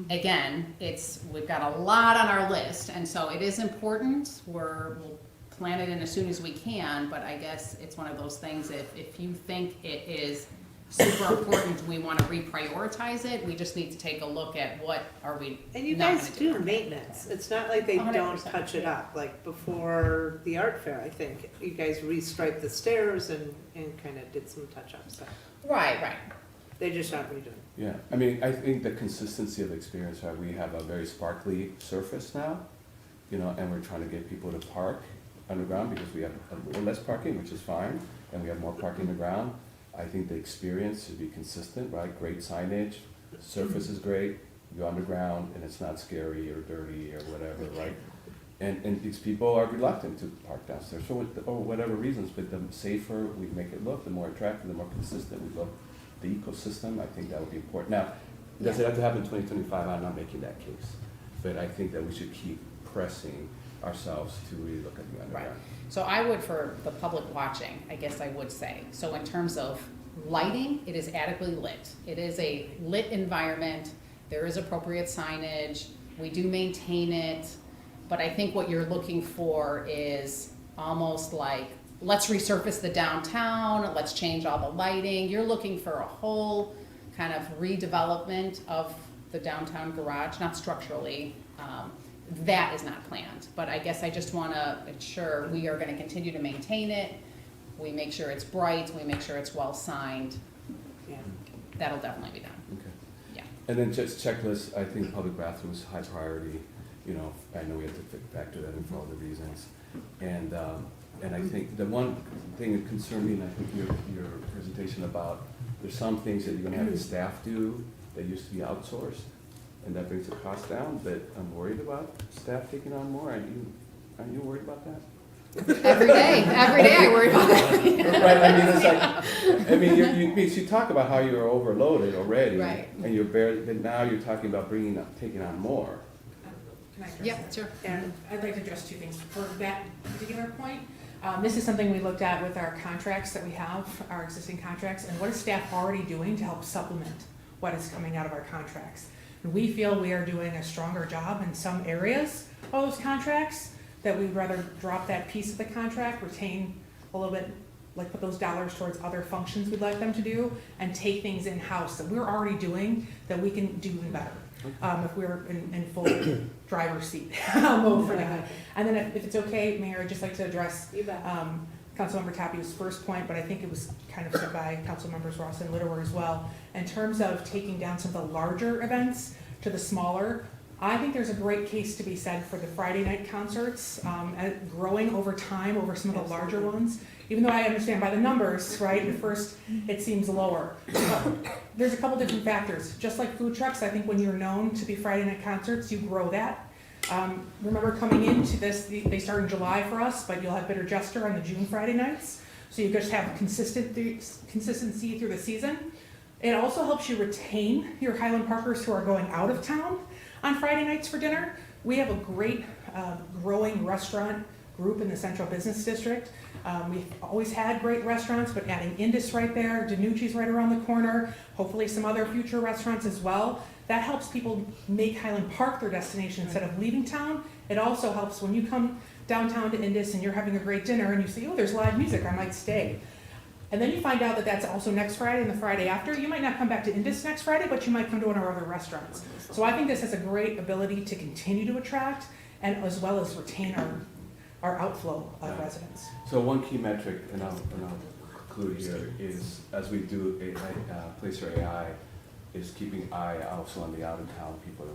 again, we've got a lot on our list, and so it is important. We'll plan it in as soon as we can, but I guess it's one of those things, if you think it is super important, we wanna reprioritize it, we just need to take a look at what are we And you not guys gonna do maintenance. It's not like they don't 100%. touch it up. Like before the art fair, I think, you guys restriped the stairs and kind of did some touch-ups. So Right. they just aren't redoing. Yeah, I mean, I think the consistency of experience, right, we have a very sparkly surface now, you know, and we're trying to get people to park underground because we have a little less parking, which is fine, and we have more parking underground. I think the experience should be consistent, right, great signage, surface is great, you go underground, and it's not scary or dirty or whatever, right? And these people are reluctant to park downstairs for whatever reasons, but the safer we make it look, the more attractive, the more consistent we look. The ecosystem, I think that would be important. Now, does it have to happen in 2025? I'm not making that case. But I think that we should keep pressing ourselves to really look at the Right. underground. So I would, for the public watching, I guess I would say, so in terms of lighting, it is adequately lit. It is a lit environment, there is appropriate signage, we do maintain it, but I think what you're looking for is almost like, let's resurface the downtown, let's change all the lighting. You're looking for a whole kind of redevelopment of the downtown garage, not structurally. That is not planned, but I guess I just wanna ensure we are gonna continue to maintain it. We make sure it's bright, we make sure it's well signed. Yeah. That'll definitely be done, Okay. yeah. And then just checklist, I think public bathrooms, high priority, you know, I know we have to factor that in for all the reasons. And I think the one thing that concerned me, and I think your presentation about, there's some things that you're gonna have the staff do that used to be outsourced, and that brings the cost down, but I'm worried about staff taking on more. Aren't you worried about that? Every day I worry about that. Right, I mean, it's like, I mean, you talk about how you're overloaded already. Right. And you're barely, but now you're talking about taking on more. Can I address Yeah, that? sure. And I'd like to address two things. For that particular point, this is something we looked at with our contracts that we have, our existing contracts, and what is staff already doing to help supplement what is coming out of our contracts. And we feel we are doing a stronger job in some areas of those contracts, that we'd rather drop that piece of the contract, retain a little bit, like put those dollars towards other functions we'd like them to do and take things in-house that we're already doing that we can do even better. If we're in full driver's seat mode for that. And then if it's okay, Mayor, I'd just like to address You bet. Councilmember Tapio's first point, but I think it was kind of said by Councilmembers Ross and Littler as well. In terms of taking down some of the larger events to the smaller, I think there's a great case to be said for the Friday night concerts, growing over time over some of the larger ones. Even though I understand by the numbers, right, at first it seems lower. There's a couple different factors. Just like food trucks, I think when you're known to be Friday night concerts, you grow that. Remember coming into this, they start in July for us, but you'll have Bitter Jester on the June Friday nights. So you just have consistency through the season. It also helps you retain your Highland Parkers who are going out of town on Friday nights for dinner. We have a great growing restaurant group in the Central Business District. We've always had great restaurants, but adding Indus right there, Danucci's right around the corner, hopefully some other future restaurants as well. That helps people make Highland Park their destination instead of leaving town. It also helps when you come downtown to Indus and you're having a great dinner and you say, oh, there's live music, I might stay. And then you find out that that's also next Friday and the Friday after. You might not come back to Indus next Friday, but you might come to one of our other restaurants. So I think this has a great ability to continue to attract and as well as retain our outflow of residents. So one key metric, and I'll conclude here, is as we do Placer AI, is keeping eye also on the out-of-town people.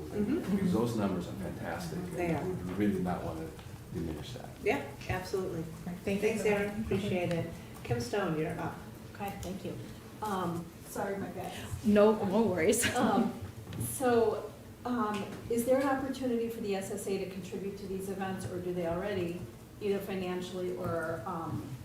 Because those numbers are fantastic. They and are. We really not want to diminish that. Yeah, absolutely. Thank you. Thanks, Aaron, appreciate it. Kim Stone, you're up. Okay, thank you. Sorry, my bad. No worries. So, is there an opportunity for the SSA to contribute to these events, or do they already, either financially or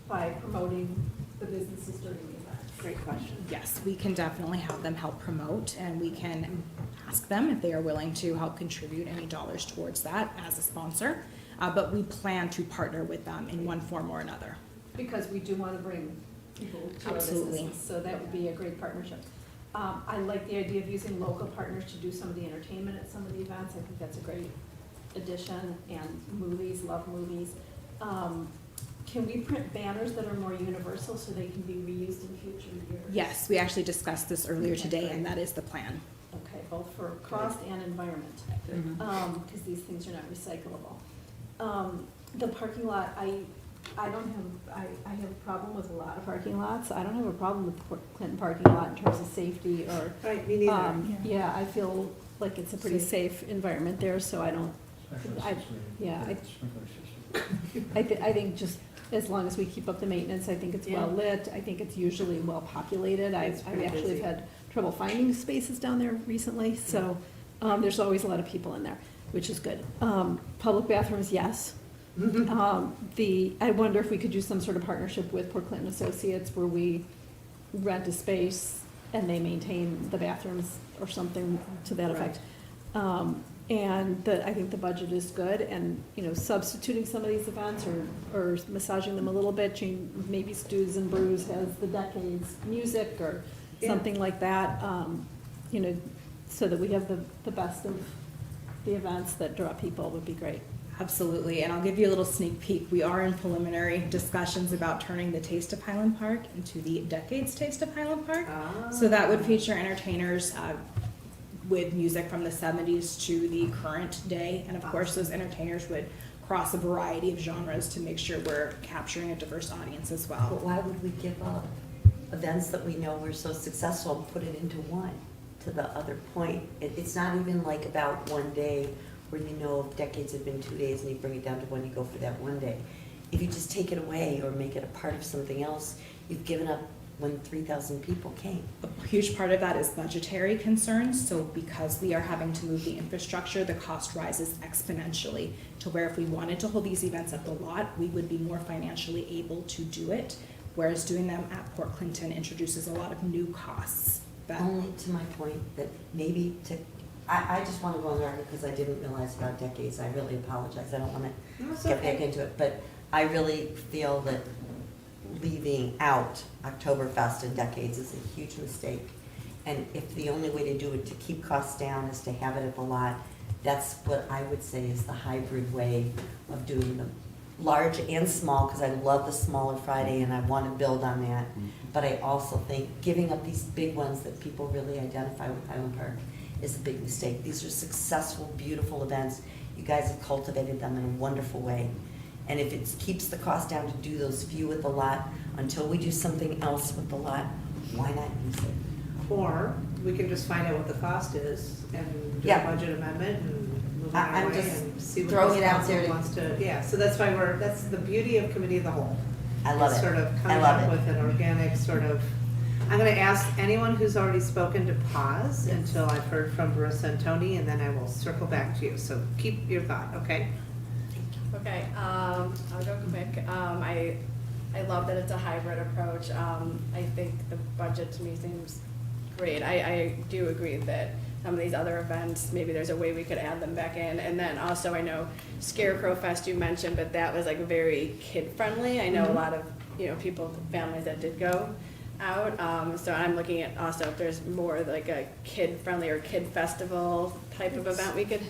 by promoting the businesses during the event? Great question. Yes, we can definitely have them help promote, and we can ask them if they are willing to help contribute any dollars towards that as a sponsor. But we plan to partner with them in one form or another. Because we do want to bring people to our Absolutely. businesses, so that would be a great partnership. I like the idea of using local partners to do some of the entertainment at some of the events. I think that's a great addition, and movies, love movies. Can we print banners that are more universal so they can be reused in future years? Yes, we actually discussed this earlier today, and that is the plan. Okay, both for cost and environment, because these things are not recyclable. The parking lot, I have a problem with a lot of parking lots. I don't have a problem with the Port Clinton parking lot in terms of safety or. Right, me neither. Yeah, I feel like it's a pretty safe environment there, so I don't, I think just as long as we keep up the maintenance, I think it's well lit, I think it's usually well populated. I It's pretty actually busy. have had trouble finding spaces down there recently, so, there's always a lot of people in there, which is good. Public bathrooms, yes. I wonder if we could do some sort of partnership with Port Clinton Associates where we rent a space and they maintain the bathrooms or something to that effect. And I think the budget is good, and, substituting some of these events or massaging them a little bit, maybe Stews and Brews has the Decades music or something like that, so that we have the best of the events that draw people would be great. Absolutely, and I'll give you a little sneak peek. We are in preliminary discussions about turning the Taste of Highland Park into the Decades Taste of Highland Park. So that would feature entertainers with music from the 70s to the current day. And of course, those entertainers would cross a variety of genres to make sure we're capturing a diverse audience as well. But why would we give up events that we know were so successful and put it into one? To the other point, it's not even like about one day where if Decades had been 2 days and you bring it down to one, you go for that one day. If you just take it away or make it a part of something else, you've given up when 3,000 people came. A huge part of that is budgetary concerns. So because we are having to move the infrastructure, the cost rises exponentially to where if we wanted to hold these events at the lot, we would be more financially able to do it. Whereas doing them at Port Clinton introduces a lot of new costs. Only to my point that maybe I just want to go on the record because I didn't realize about Decades. I really apologize. I don't want to get back into it. But I really feel that leaving out Oktoberfest and Decades is a huge mistake. And if the only way to do it to keep costs down is to have it at the lot, that's what I would say is the hybrid way of doing them. large and small, because I love the smaller Friday and I want to build on that. But I also think giving up these big ones that people really identify with Highland Park is a big mistake. These are successful, beautiful events. You guys have cultivated them in a wonderful way. And if it keeps the cost down to do those few with the lot, until we do something else with the lot, why not use it? Or we can just find out what the cost is and do a Yeah. budget amendment and move on I'm our way just and see what throwing this it out council there to- wants to, yeah, so that's why that's the beauty of committee of the whole. I love Is it. Sort of I coming love up it. with an organic sort of, I'm gonna ask anyone who's already spoken to pause until I've heard from Marissa and Tony, and then I will circle back to you, so keep your thought, okay? Okay, I'll go quick. I love that it's a hybrid approach. I think the budget to me seems great. I do agree that some of these other events, maybe there's a way we could add them back in. And then also, I know Scarecrow Fest you mentioned, but that was like very kid-friendly. I know a lot of, people, families that did go out. So I'm looking at also if there's more like a kid-friendly or kid festival type of event we could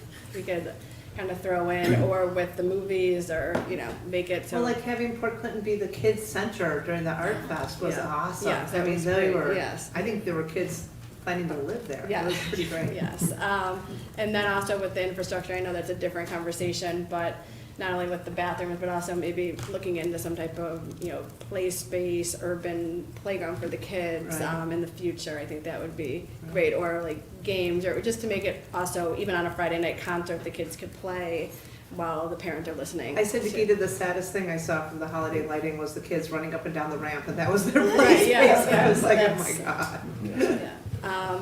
kind of throw in, or with the movies, or, make it so. Well, like having Port Clinton be the kids center during the Art Fest was Yeah. awesome. Yes, I that mean, was they great, were, yes. I think there were kids planning to live there. It was pretty great. Yes, and then also with the infrastructure, I know that's a different conversation, but not only with the bathrooms, but also maybe looking into some type of, play space, urban playground for the kids, Right. in the future. I think that would be great, or like games, or just to make it also, even on a Friday night concert, the kids could play while the parents are listening. I said to Gita, the saddest thing I saw from the holiday lighting was the kids running up and down the ramp, and that was their play Right, space. yeah, And I was like, oh my that's- God. Yeah.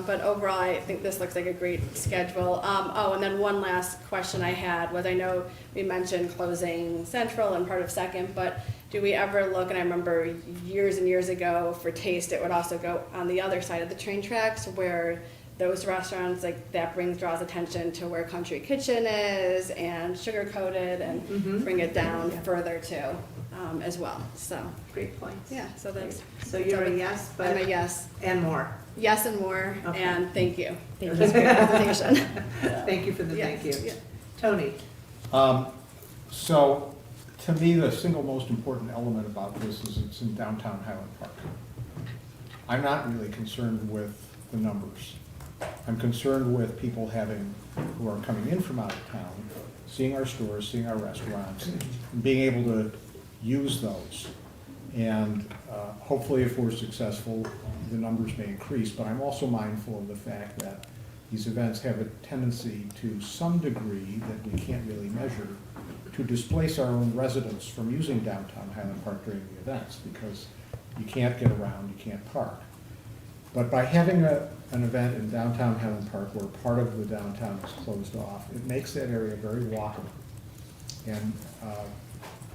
But overall, I think this looks like a great schedule. And then one last question I had was, I know we mentioned closing Central and part of Second, but do we ever look, and I remember years and years ago for Taste, it would also go on the other side of the train tracks where those restaurants, like that draws attention to where Country Kitchen is and Sugar Coated, and bring it down further too, as well. So, Great points. yeah, so that's. So you're a yes, I'm but, a yes. and more. Yes and more, Okay. and thank you. Thank That's a good presentation. Thank you for the Yes, thank you. yeah. Tony? So, to me, the single most important element about this is it's in downtown Highland Park. I'm not really concerned with the numbers. I'm concerned with people who are coming in from out of town, seeing our stores, seeing our restaurants, and being able to use those. And hopefully, if we're successful, the numbers may increase, but I'm also mindful of the fact that these events have a tendency to some degree that we can't really measure to displace our own residents from using downtown Highland Park during the events, because you can't get around, you can't park. But by having an event in downtown Highland Park where part of the downtown is closed off, it makes that area very walkable. And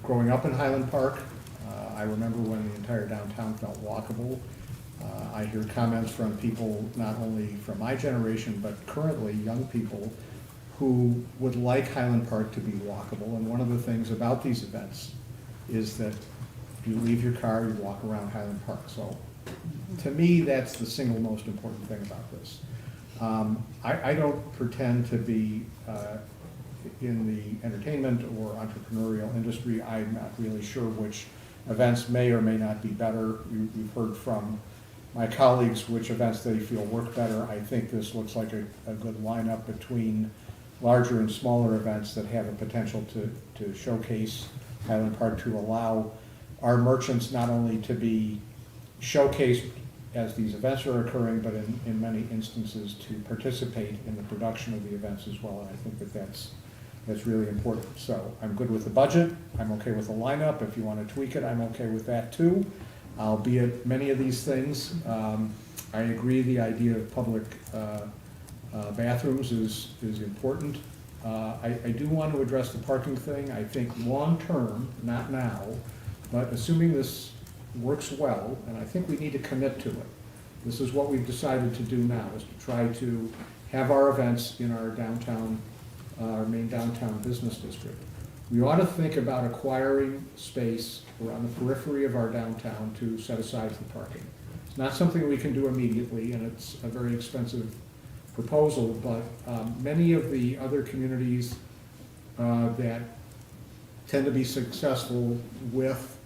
growing up in Highland Park, I remember when the entire downtown felt walkable. I hear comments from people, not only from my generation, but currently young people, who would like Highland Park to be walkable. And one of the things about these events is that you leave your car, you walk around Highland Park. So to me, that's the single most important thing about this. I don't pretend to be in the entertainment or entrepreneurial industry. I'm not really sure which events may or may not be better. You've heard from my colleagues which events they feel work better. I think this looks like a good lineup between larger and smaller events that have a potential to showcase Highland Park, to allow our merchants not only to be showcased as these events are occurring, but in many instances to participate in the production of the events as well. And I think that that's really important. So I'm good with the budget. I'm okay with the lineup. If you want to tweak it, I'm okay with that too. I'll be at many of these things. I agree the idea of public bathrooms is important. I do want to address the parking thing. I think long-term, not now, but assuming this works well, and I think we need to commit to it. This is what we've decided to do now, is to try to have our events in our downtown, our main downtown business district. We ought to think about acquiring space around the periphery of our downtown to set aside for parking. It's not something we can do immediately, and it's a very expensive proposal, but many of the other communities that tend to be successful with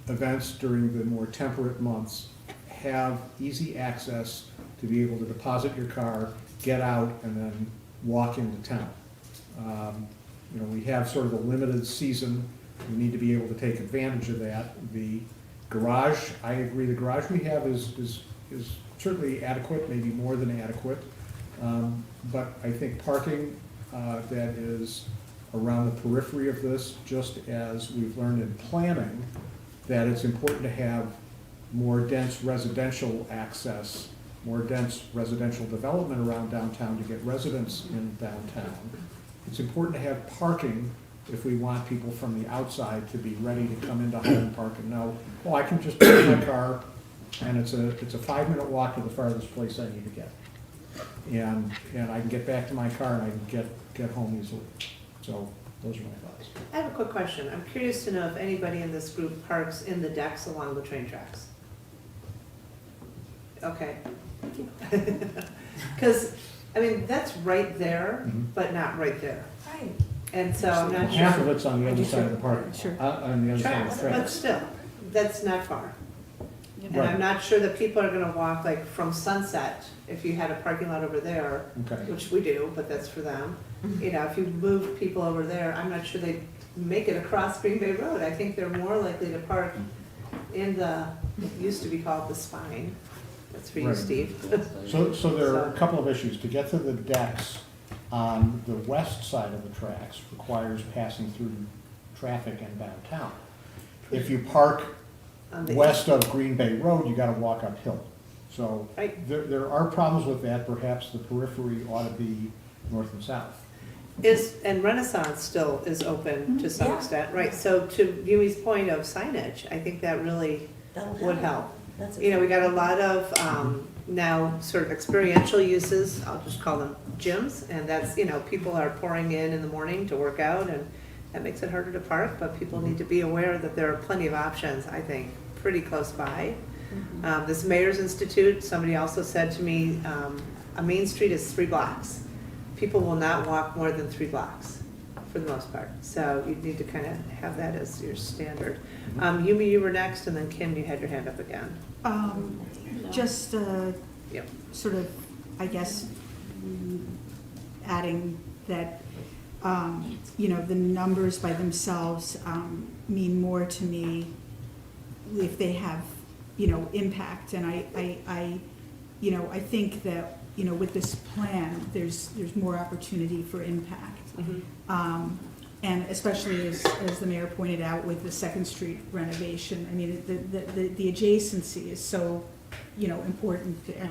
events during the more temperate months have easy access to be able to deposit your car, get out, and then walk into town. You know, we have sort of a limited season. We need to be able to take advantage of that. The garage, I agree, the garage we have is certainly adequate, maybe more than adequate. But I think parking that is around the periphery of this, just as we've learned in planning, that it's important to have more dense residential access, more dense residential development around downtown to get residents in downtown. It's important to have parking if we want people from the outside to be ready to come into Highland Park and know, oh, I can just park my car and it's a 5-minute walk to the farthest place I need to get. And I can get back to my car and I can get home easily. So those are my thoughts. I have a quick question. I'm curious to know if anybody in this group parks in the decks along the train tracks. Okay. Because, I mean, that's right there, but not right there. Right. And so I'm not sure. Half of it's on the other side of the park, Sure. on the other side of the But tracks. still, that's not far. And Right. I'm not sure that people are gonna walk like from Sunset, if you had a parking lot over there, Okay. which we do, but that's for them. You know, if you move people over there, I'm not sure they make it across Green Bay Road. I think they're more likely to park in the, it used to be called the Spine. That's for you, Right. Steve. So there are a couple of issues. To get to the decks on the west side of the tracks requires passing through traffic in downtown. If you park On the- west of Green Bay Road, you gotta walk uphill. So Right. there are problems with that. Perhaps the periphery ought to be north and south. And Renaissance still is open to some Yeah. extent, right? So to Yumi's point of signage, I think that really would help. That's You know, we got a lot of, now sort of experiential uses, I'll just call them gyms, and that's, you know, people are pouring in the morning to work out, and that makes it harder to park, but people need to be aware that there are plenty of options, I think, pretty close by. This Mayor's Institute, somebody also said to me, a main street is 3 blocks. People will not walk more than 3 blocks, for the most part, so you need to kind of have that as your standard. Yumi, you were next, and then Kim, you had your hand up again. Just Yep. sort of, I guess, adding that, you know, the numbers by themselves mean more to me if they have, you know, impact. And I you know, I think that, you know, with this plan, there's more opportunity for impact. And especially as the mayor pointed out with the Second Street renovation, I mean, the adjacency is so, you know, important there.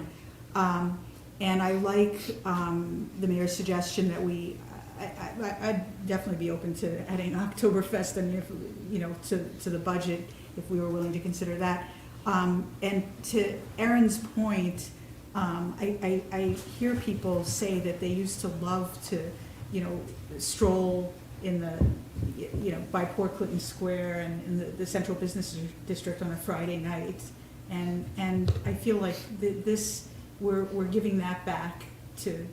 And I like the mayor's suggestion that I'd definitely be open to adding Oktoberfest and, you know, to the budget if we were willing to consider that. And to Erin's point, I hear people say that they used to love to, you know, stroll in the, you know, by Port Clinton Square and in the central business district on a Friday night. And I feel like we're giving that back to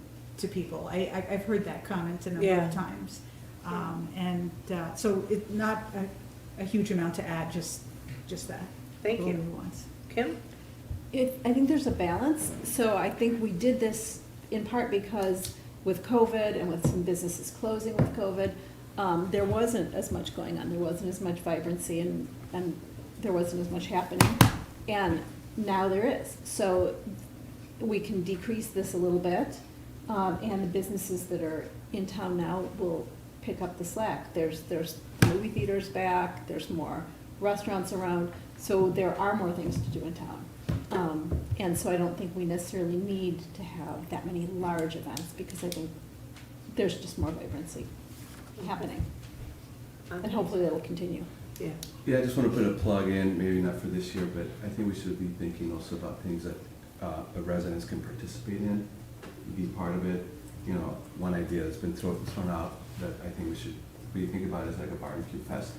people. I've heard that comment a number of times. So it's not a huge amount to add, just that. Thank little you. nuance. Kim? I think there's a balance, so I think we did this in part because with COVID and with some businesses closing with COVID, there wasn't as much going on, there wasn't as much vibrancy and there wasn't as much happening, and now there is. So we can decrease this a little bit, and the businesses that are in town now will pick up the slack. There's movie theaters back, there's more restaurants around, so there are more things to do in town. And so I don't think we necessarily need to have that many large events, because I think there's just more vibrancy happening. And hopefully that'll continue. Yeah. Yeah, I just want to put a plug in, maybe not for this year, but I think we should be thinking also about things that the residents can participate in, be part of it. You know, one idea that's been thrown out that I think we should be thinking about is like a barbecue fest.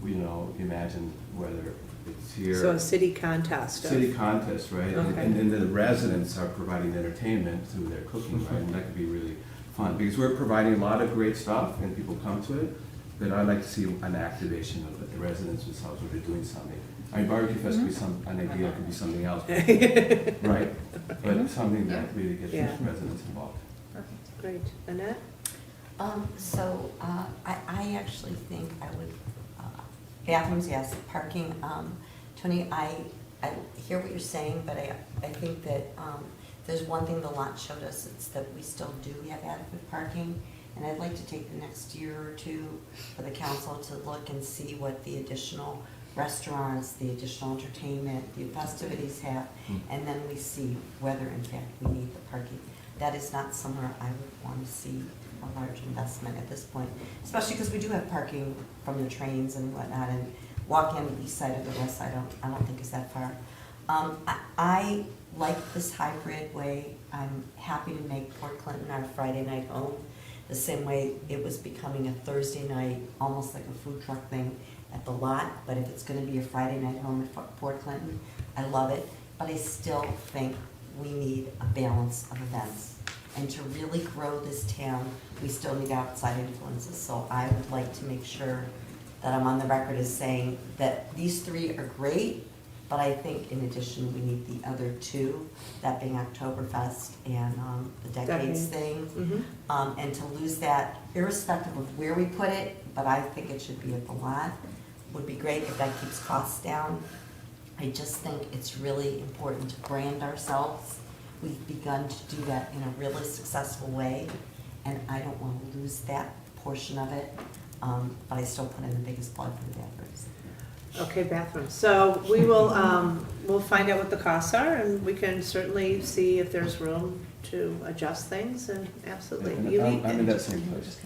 You know, imagine whether it's here. So a city contest. City contest, right? Okay. And then the residents are providing entertainment through their cooking, right? And that could be really fun, because we're providing a lot of great stuff and people come to it. but I'd like to see an activation of the residents themselves where they're doing something. I mean, barbecue fest could be an idea, it could be something else, right? But something that really gets Yeah. residents involved. Perfect, great. Annette? I actually think I would, bathrooms, yes, parking, Tony, I hear what you're saying, but I think that, there's one thing the lot showed us, it's that we still do have adequate parking. And I'd like to take the next year or two for the council to look and see what the additional restaurants, the additional entertainment, the festivities have, and then we see whether in fact we need the parking. That is not somewhere I would want to see a large investment at this point, especially because we do have parking from the trains and whatnot, and walking on the east side or the west side, I don't think is that far. I like this hybrid way. I'm happy to make Port Clinton our Friday night home, the same way it was becoming a Thursday night, almost like a food truck thing at the lot. But if it's gonna be a Friday night home at Port Clinton, I love it. But I still think we need a balance of events. And to really grow this town, we still need outside influences. So I would like to make sure that I'm on the record as saying that these three are great, but I think in addition, we need the other two, that being Oktoberfest and the Decades thing. And to lose that, irrespective of where we put it, but I think it should be at the lot, would be great if that keeps costs down. I just think it's really important to brand ourselves. We've begun to do that in a really successful way, and I don't want to lose that portion of it, but I still put in the biggest plug for the bathrooms. Okay, bathrooms. So we will, we'll find out what the costs are, and we can certainly see if there's room to adjust things, and absolutely. I'm in that same place.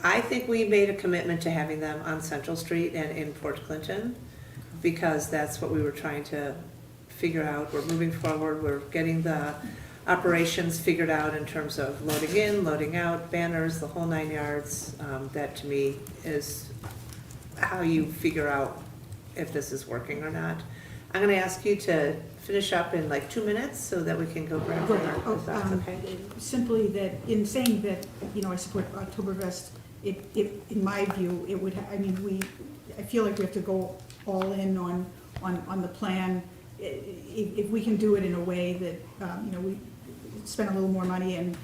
I think we made a commitment to having them on Central Street and in Port Clinton, because that's what we were trying to figure out. We're moving forward, we're getting the operations figured out in terms of loading in, loading out, banners, the whole 9 yards. That to me is how you figure out if this is working or not. I'm gonna ask you to finish up in like 2 minutes so that we can go grab dinner, if that's okay. Simply that, in saying that, you know, I support Oktoberfest, it, in my view, it would, I mean, I feel like we have to go all in on the plan. If we can do it in a way that, you know, we spend a little more money and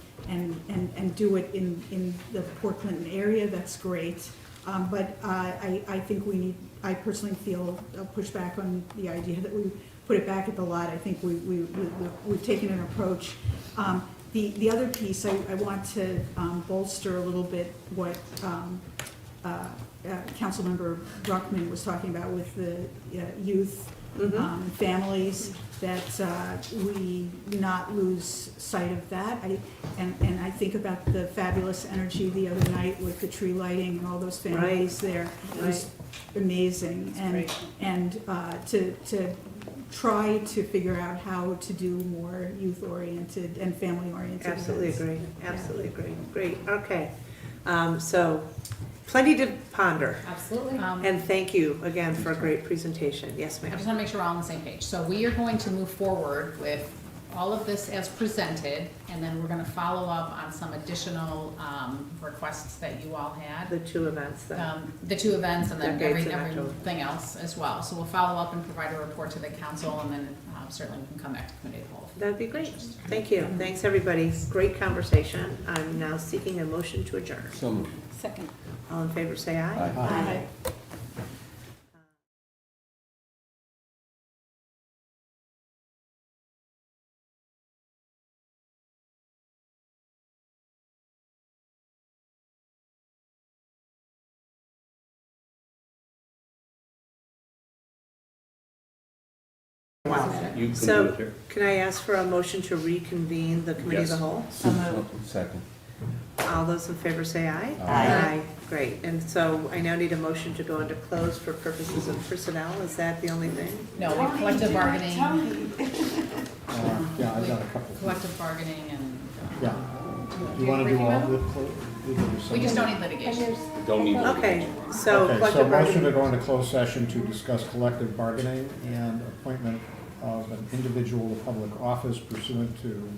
do it in the Port Clinton area, that's great. But I think we need, I personally feel, I'll push back on the idea that we put it back at the lot. I think we've taken an approach. The other piece, I want to bolster a little bit what Councilmember Druckman was talking about with the youth, families, that we not lose sight of that. And I think about the fabulous energy the other night with the tree lighting and all those families there. It was amazing. And to try to figure out how to do more youth-oriented and family-oriented Absolutely events. agree, absolutely agree. Great, okay. So plenty to ponder. Absolutely. And thank you again for a great presentation. Yes, I ma'am. just want to make sure we're all on the same page. So we are going to move forward with all of this as presented, and then we're going to follow up on some additional requests that you all had. The two events then. The two events and then Decades in everything else as well. So we'll follow up and provide a report to the council, and then certainly we can come back to committee of the whole. That'd be great. Thank you. Thanks, everybody. Great conversation. I'm now seeking a motion to adjourn. So moved. Second. All in favor, say aye. Aye. Aye. You can So- do it here. Can I ask for a motion to reconvene the committee of the Yes. whole? Second. All those in favor say aye. Aye. Great. And so I now need a motion to go into close for purposes of personnel. Is that the only thing? No, we have collective bargaining, Yeah, I got a couple. collective bargaining and. Yeah. Do you want to do all the? We just don't need litigation. Don't need. Okay, so Okay, so collective motion to bargaining. go into closed session to discuss collective bargaining and appointment of an individual to public office pursuant to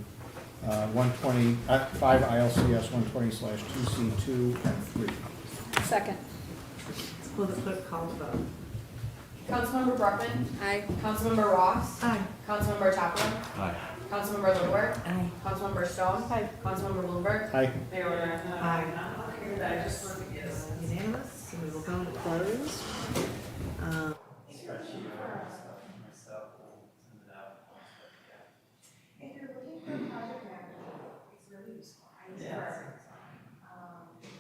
5 ILCS 120/2C2 and 3. Second. Will the clerk call the vote? Councilmember Brockman. Aye. Councilmember Ross. Aye. Councilmember Chapman. Aye. Councilmember Littleworth. Aye. Councilmember Stone. Aye. Councilmember Bloomberg. Aye. Mayor Rivera. Aye. Unanimous, so we will go to close.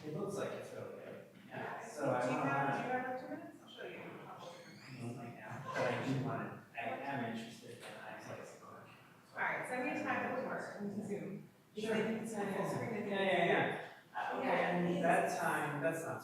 It looks like it's really good. Yeah. So I want to. Do you have like 2 minutes? I'll show you. Right now, but I do want to, I am interested in ISIS. All right, send me a time that would work into Zoom. Sure. Yeah. Okay, and that time, that's not.